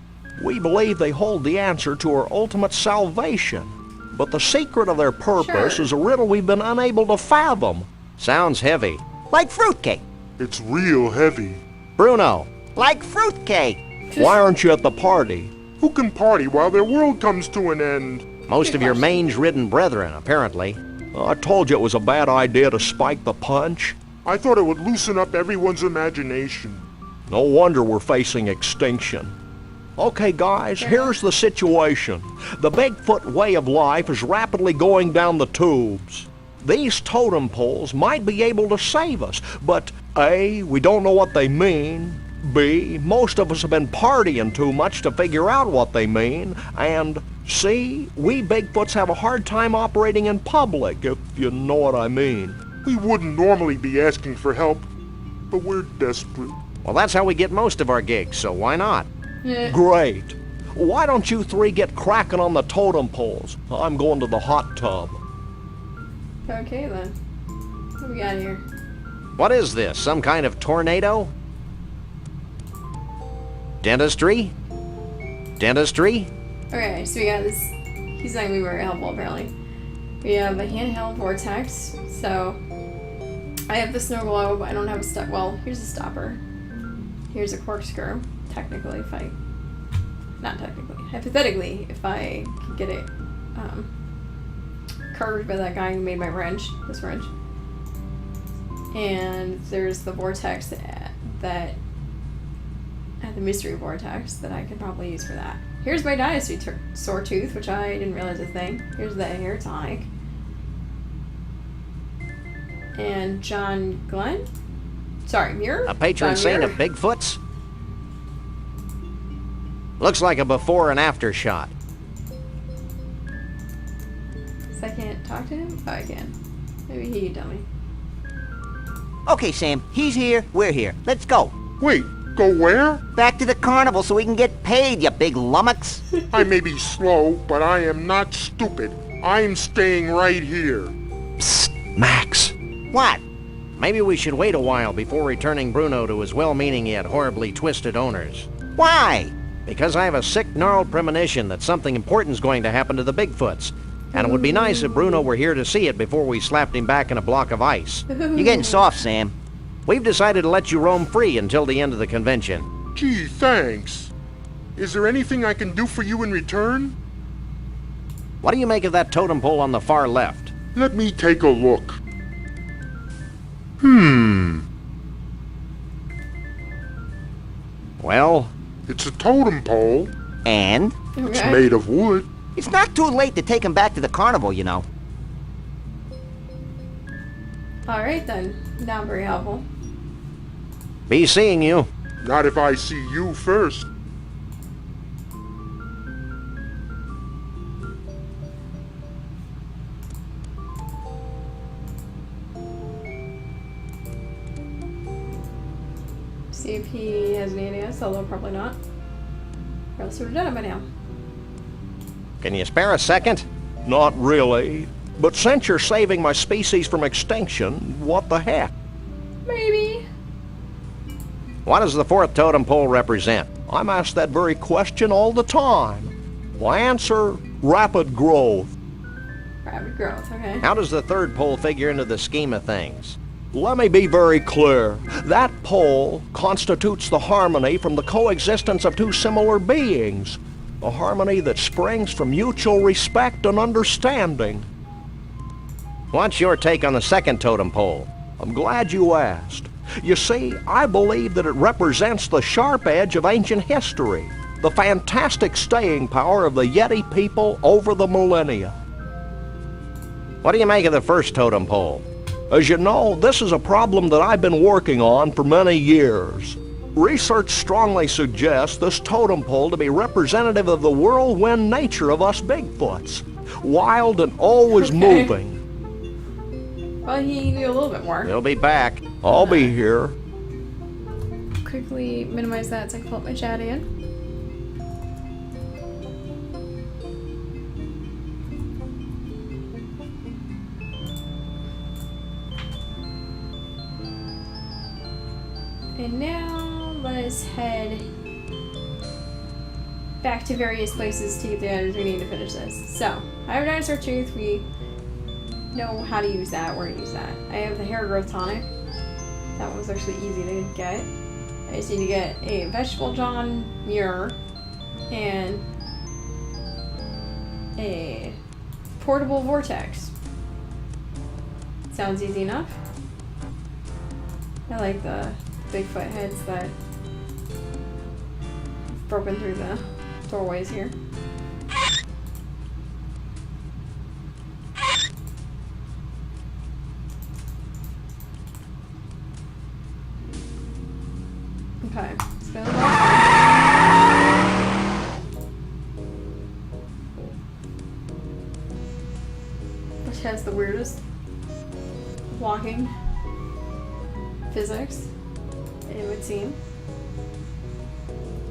We believe they hold the answer to our ultimate salvation. But the secret of their purpose is a riddle we've been unable to fathom. Sounds heavy. Like fruitcake. It's real heavy. Bruno. Like fruitcake. Why aren't you at the party? Who can party while their world comes to an end? Most of your mange-ridden brethren, apparently. I told you it was a bad idea to spike the punch. I thought it would loosen up everyone's imagination. No wonder we're facing extinction. Okay, guys, here's the situation. The Bigfoot way of life is rapidly going down the tubes. These totem poles might be able to save us, but A, we don't know what they mean. B, most of us have been partying too much to figure out what they mean. And C, we Bigfoots have a hard time operating in public, if you know what I mean. We wouldn't normally be asking for help, but we're desperate. Well, that's how we get most of our gigs, so why not? Great. Why don't you three get cracking on the totem poles? I'm going to the hot tub. Okay then. What we got here? What is this? Some kind of tornado? Dentistry? Dentistry? Okay, so we got this. He's not gonna be very helpful apparently. We have a handheld vortex. So I have the snow globe. I don't have a stop. Well, here's a stopper. Here's a corkscrew. Technically, if I, not technically, hypothetically, if I could get it curved by that guy who made my wrench, this wrench. And there's the vortex that the mystery vortex that I could probably use for that. Here's my dynasty sore tooth, which I didn't realize a thing. Here's the hair tonic. And John Glenn? Sorry, Muir? A patron John saint Muir? of Bigfoots? Looks like a before and after shot. So I can't talk to him? Oh, I can. Maybe he can tell me. Okay, Sam, he's here, we're here. Let's go. Wait, Go where? Back to the carnival so we can get paid, you big lummox. I may be slow, but I am not stupid. I'm staying right here. Psst, Max. What? Maybe we should wait a while before returning Bruno to his well-meaning yet horribly twisted owners. Why? Because I have a sick, gnarled premonition that something important's going to happen to the Bigfoots. And it would be nice if Bruno were here to see it before we slapped him back in a block of ice. You're getting soft, Sam. We've decided to let you roam free until the end of the convention. Gee, thanks. Is there anything I can do for you in return? What do you make of that totem pole on the far left? Let me take a look. Well? It's a totem pole. And? It's made of wood. It's not too late to take him back to the carnival, you know. Alright then. Not very helpful. Be seeing you. Not if I see you first. See if he has any ideas, although probably not. Or else we've done it by now. Can you spare a second? Not really. But since you're saving my species from extinction, what the heck? Maybe. What does the fourth totem pole represent? I'm asked that very question all the time. Well, answer, rapid growth. Rapid growth, okay. How does the third pole figure into the scheme of things? Let me be very clear. That pole constitutes the harmony from the coexistence of two similar beings. A harmony that springs from mutual respect and understanding. What's your take on the second totem pole? I'm glad you asked. You see, I believe that it represents the sharp edge of ancient history, the fantastic staying power of the Yeti people over the millennia. What do you make of the first totem pole? As you know, this is a problem that I've been working on for many years. Research strongly suggests this totem pole to be representative of the whirlwind nature of us Bigfoots. Wild and always moving. Well, he knew a little bit more. He'll be back. I'll be here. Quickly minimize that so I can pull up my chat again. And now let's head back to various places to get the items we need to finish this. So, I have a dinosaur tooth. We know how to use that, where to use that. I have the hair growth tonic. That one was actually easy to get. I just need to get a vegetable John Muir and a portable vortex. Sounds easy enough. I like the Bigfoot heads that broken through the doorways here. Okay, let's go. Which has the weirdest walking physics, it would seem.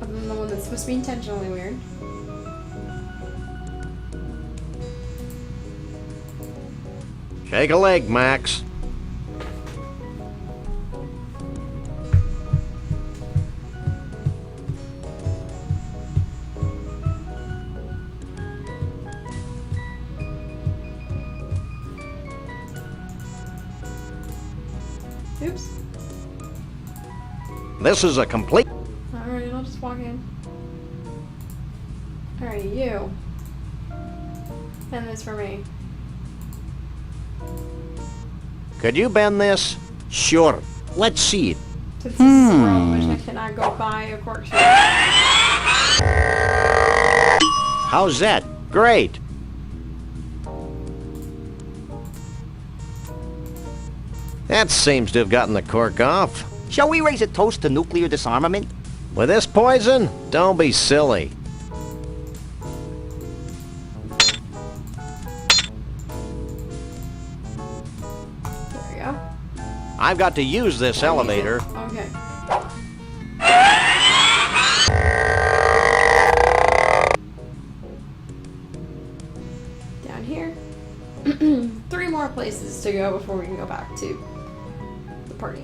Other than the one that's supposed to be intentionally weird. Shake a leg, Max. Oops. This is a complete... Alright, I'll just walk in. Alright, you. Bend this for me. Could you bend this? Sure. Let's see it. Since this is a road which I cannot go by a corkscrew. How's that? Great. That seems to have gotten the cork off. Shall we raise a toast to nuclear disarmament? With this poison? Don't be silly. There we go. I've got to use this elevator. Okay. places to go before we can go back to the party.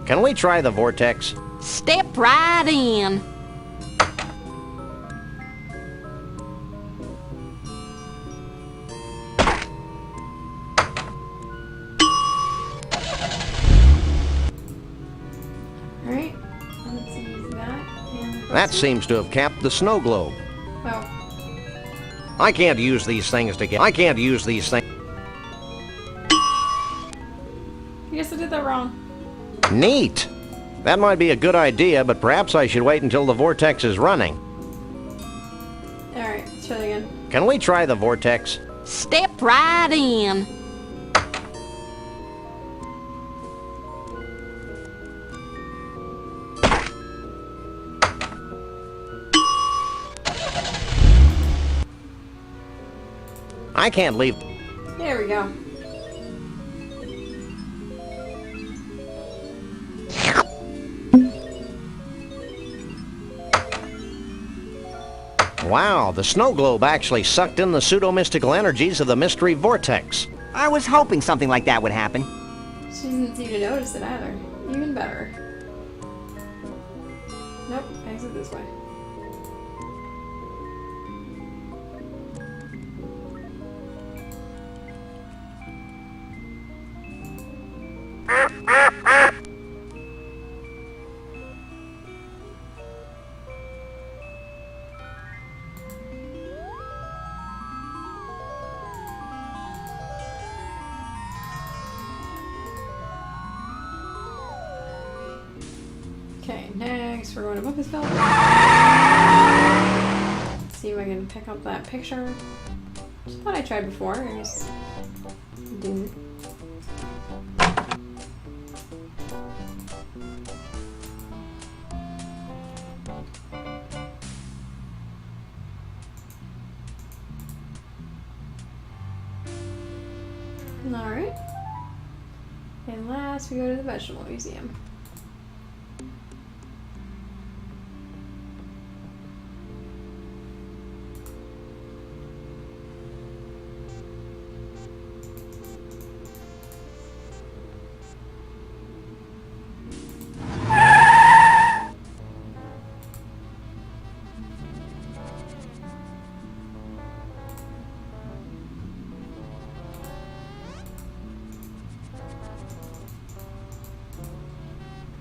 Can we try the vortex? Step right in. Alright, let's use that. And That seems to have capped the snow globe. Oh, I can't use these things together. I can't use these things. I guess I did that wrong. Neat. That might be a good idea, but perhaps I should wait until the vortex is running. Alright, let's try that again. Can we try the vortex? Step right in. I can't leave. There we go. Wow, the snow globe actually sucked in the pseudo-mystical energies of the mystery vortex. I was hoping something like that would happen. She doesn't seem to notice it either. Even better. Nope, exit this way. Okay, next we're going to Bumpusville. Let's see if I can pick up that picture. Just thought I tried before, I just didn't. Alright. And last we go to the Vegetable Museum.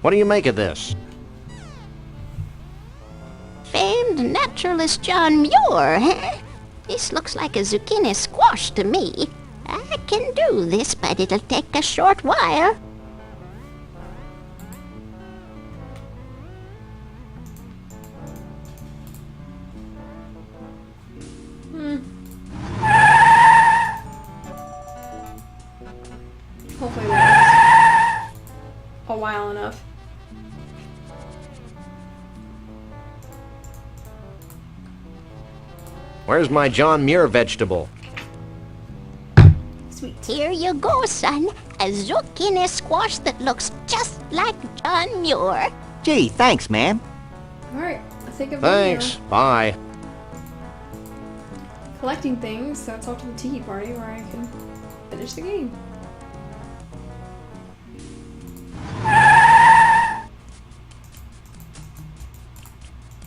What do you make of this? Famed naturalist John Muir, huh? This looks like a zucchini squash to me. I can do this, but it'll take a short while. Hopefully that lasts a while enough. Where's my John Muir vegetable? Sweet. Here you go, son. A zucchini squash that looks just like John Muir. Gee, thanks, ma'am. Alright, I think I've Thanks. Bye. collecting things, so it's off to the tiki party where I can finish the game.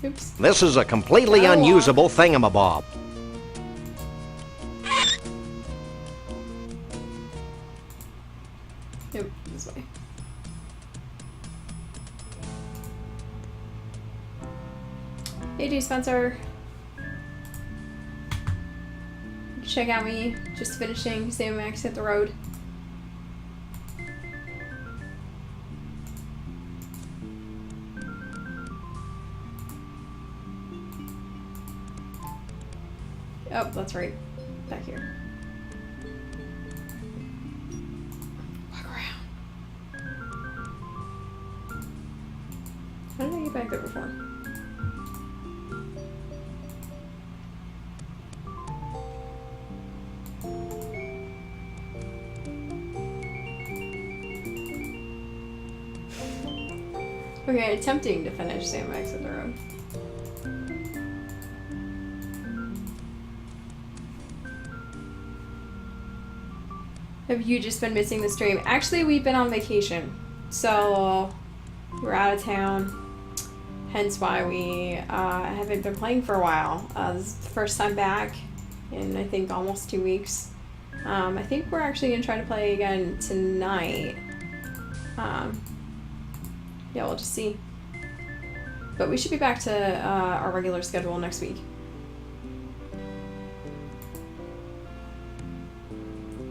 Oops. This is a completely Oh. unusable thingamabob. Nope, this way. Hey, Spencer. check out me just finishing Sam Max Hit the Road. Oh, that's right. Back here. Walk around. How did I get back there before? Okay, attempting to finish Sam Max Hit the Road. Have you just been missing the stream? Actually, we've been on vacation. So, we're out of town. Hence why we haven't been playing for a while. This is the first time back in, I think, almost 2 weeks. I think we're actually going to try to play again tonight. Yeah, we'll just see. But we should be back to our regular schedule next week.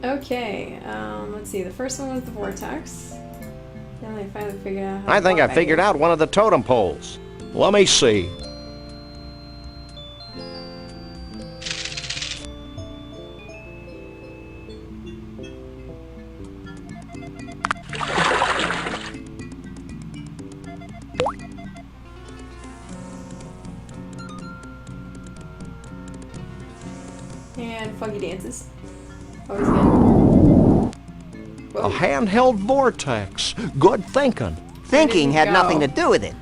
Okay, let's see. The first one was the vortex. Then I finally figured out how I to think walk I back figured in. out one of the totem poles. Let me see. And funky dances. Always good. A handheld vortex. Good thinking. Thinking had go. nothing to do with it.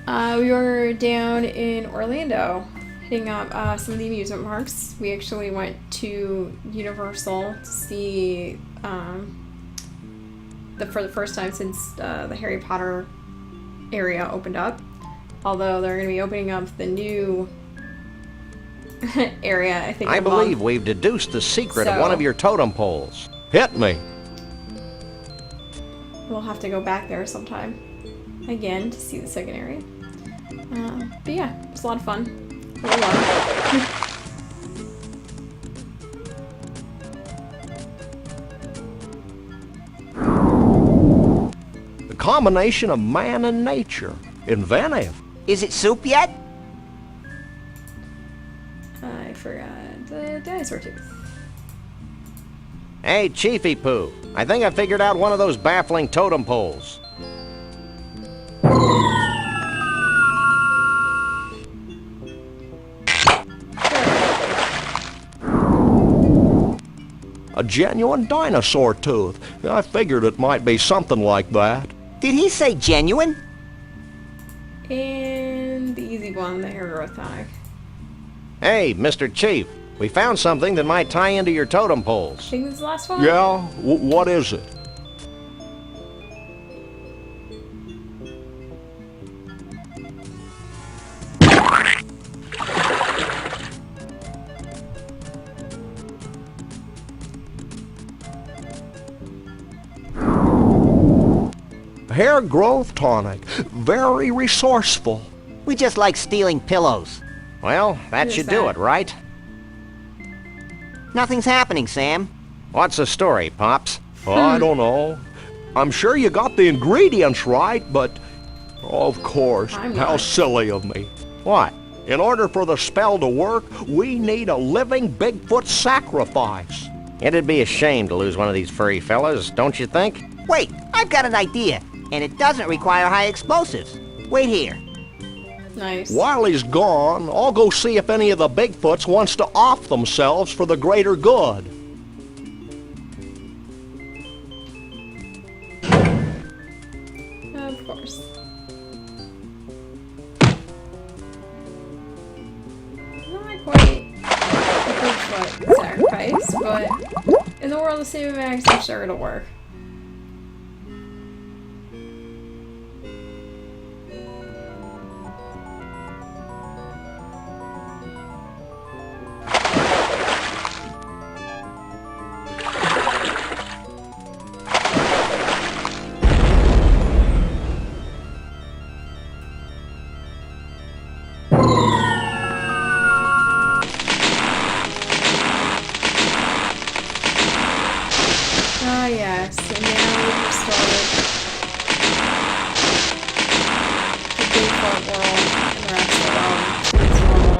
We were down in Orlando, hitting up some of the amusement parks. We actually went to Universal to see for the first time since the Harry Potter area opened up. Although they're going to be opening up the new area, I think. I in a believe month. we've deduced the secret of one So- of your totem poles. Hit me. We'll have to go back there sometime again to see the second area. But yeah, it's a lot of fun. A lot. The combination of man and nature. Inventive. Is it soup yet? I forgot the dinosaur tooth. Hey, Chiefy Poo. I think I figured out one of those baffling totem poles. A genuine dinosaur tooth. I figured it might be something like that. Did he say genuine? And the easy one, the hair growth tonic. Hey, Mr. Chief. We found something that might tie into your totem poles. I think this is the last one? Yeah? What is it? Hair growth tonic. Very resourceful. We just like stealing pillows. Well, that Who's should do that? it, right? Nothing's happening, Sam. What's the story, Pops? I don't know. I'm sure you got the ingredients right, but... Of course. I'm How not. silly of me. What? In order for the spell to work, we need a living Bigfoot sacrifice. It'd be a shame to lose one of these furry fellas, don't you think? Wait, I've got an idea, and it doesn't require high explosives. Wait here. Nice. While he's gone, I'll go see if any of the Bigfoots wants to off themselves for the greater good. Of course. Not quite a Bigfoot sacrifice, but in the world of Sam Max, I'm sure it'll work. Ah, yes. And now we've started the Bigfoot world and the rest of the world. It's normal.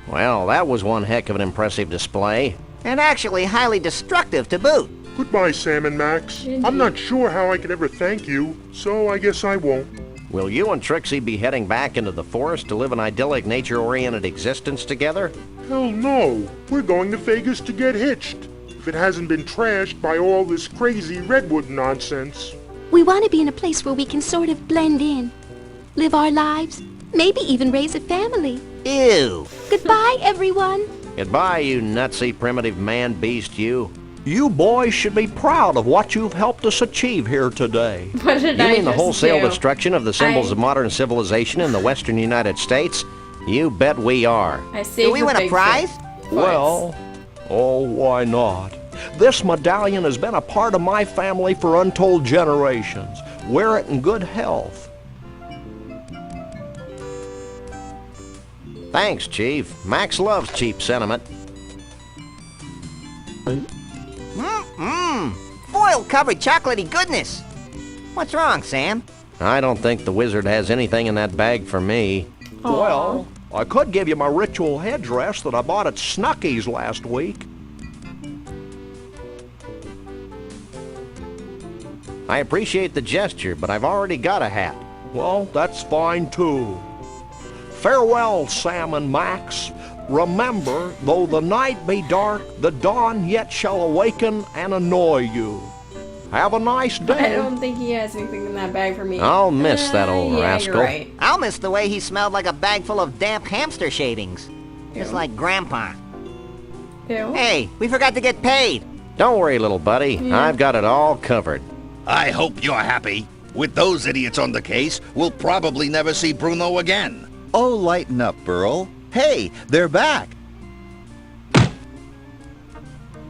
Well, that was one heck of an impressive display. And actually highly destructive to boot. Goodbye, Sam and Max. I'm not sure how I could ever thank you, so I guess I won't. Will you and Trixie be heading back into the forest to live an idyllic, nature-oriented existence together? Hell no. We're going to Vegas to get hitched. If it hasn't been trashed by all this crazy redwood nonsense. We want to be in a place where we can sort of blend in, live our lives, maybe even raise a family. Ew. Goodbye, everyone. Goodbye, you nutsy primitive man-beast, you. You boys should be proud of what you've helped us achieve here today. What did You I mean the just wholesale do? destruction of the symbols of modern civilization in the western United States? You bet we are. I saved Do we the win a Bigfoot. prize? Well, oh, why not? This medallion has been a part of my family for untold generations. Wear it in good health. Thanks, Chief. Max loves cheap sentiment. Foil-covered chocolatey goodness. What's wrong, Sam? I don't think the wizard has anything in that bag for me. Well, I could give you my ritual headdress that I bought at Snucky's last week. I appreciate the gesture, but I've already got a hat. Well, that's fine too. Farewell, Sam and Max. Remember, though the night be dark, the dawn yet shall awaken and annoy you. Have a nice I day. don't think he has anything in that bag for me. I'll miss that old yeah, rascal. You're right. I'll miss the way he smelled like a bag full of damp hamster shavings. Just like Grandpa. Ew. Hey, we forgot to get paid. Don't worry, little buddy. I've got it all covered. I hope you're happy. With those idiots on the case, we'll probably never see Bruno again. Oh, lighten up, Burl. Hey, they're back.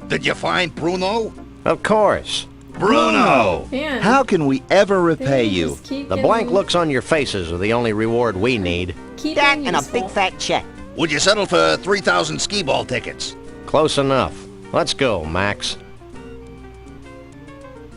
Did you find Bruno? Of course. Bruno! Man, How can we ever repay they you? just keep The getting- blank looks on your faces are the only reward we need. keep That getting and a useful. big fat check. Would you settle for 3,000 skee-ball tickets? Close enough. Let's go, Max.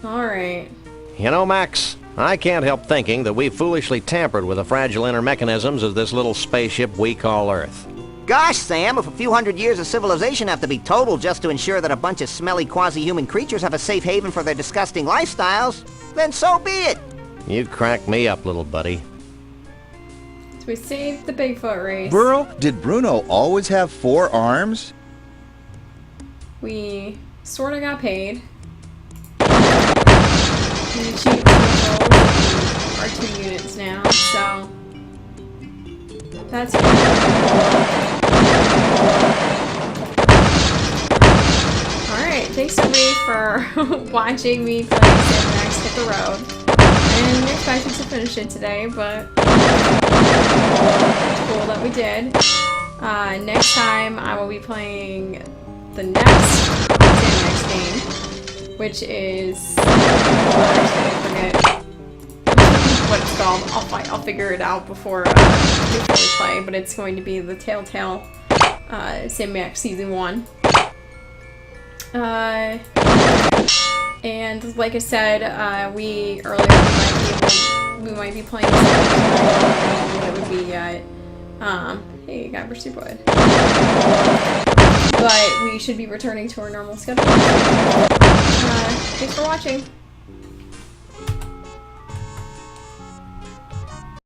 All right. You know, Max, I can't help thinking that we've foolishly tampered with the fragile inner mechanisms of this little spaceship we call Earth. Gosh, Sam, if a few hundred years of civilization have to be totaled just to ensure that a bunch of smelly quasi-human creatures have a safe haven for their disgusting lifestyles, then so be it. You crack me up, little buddy. So we saved the Bigfoot race. Burl, did Bruno always have 4 arms? We sort of got paid. We achieved our 2 units now, so that's good. Alright, thanks everybody for watching me play Sam Max Hit the Road. I didn't expect us to finish it today, but it's cool that we did. Next time I will be playing the next Sam Max game, which is actually, I forget what it's called. I'll figure it out before we play, but it's going to be the Telltale Sam Max Season 1. And like I said, we might be playing something tonight. What it would be yet. Hey, guy for Superwood. But we should be returning to our normal schedule. Thanks for watching.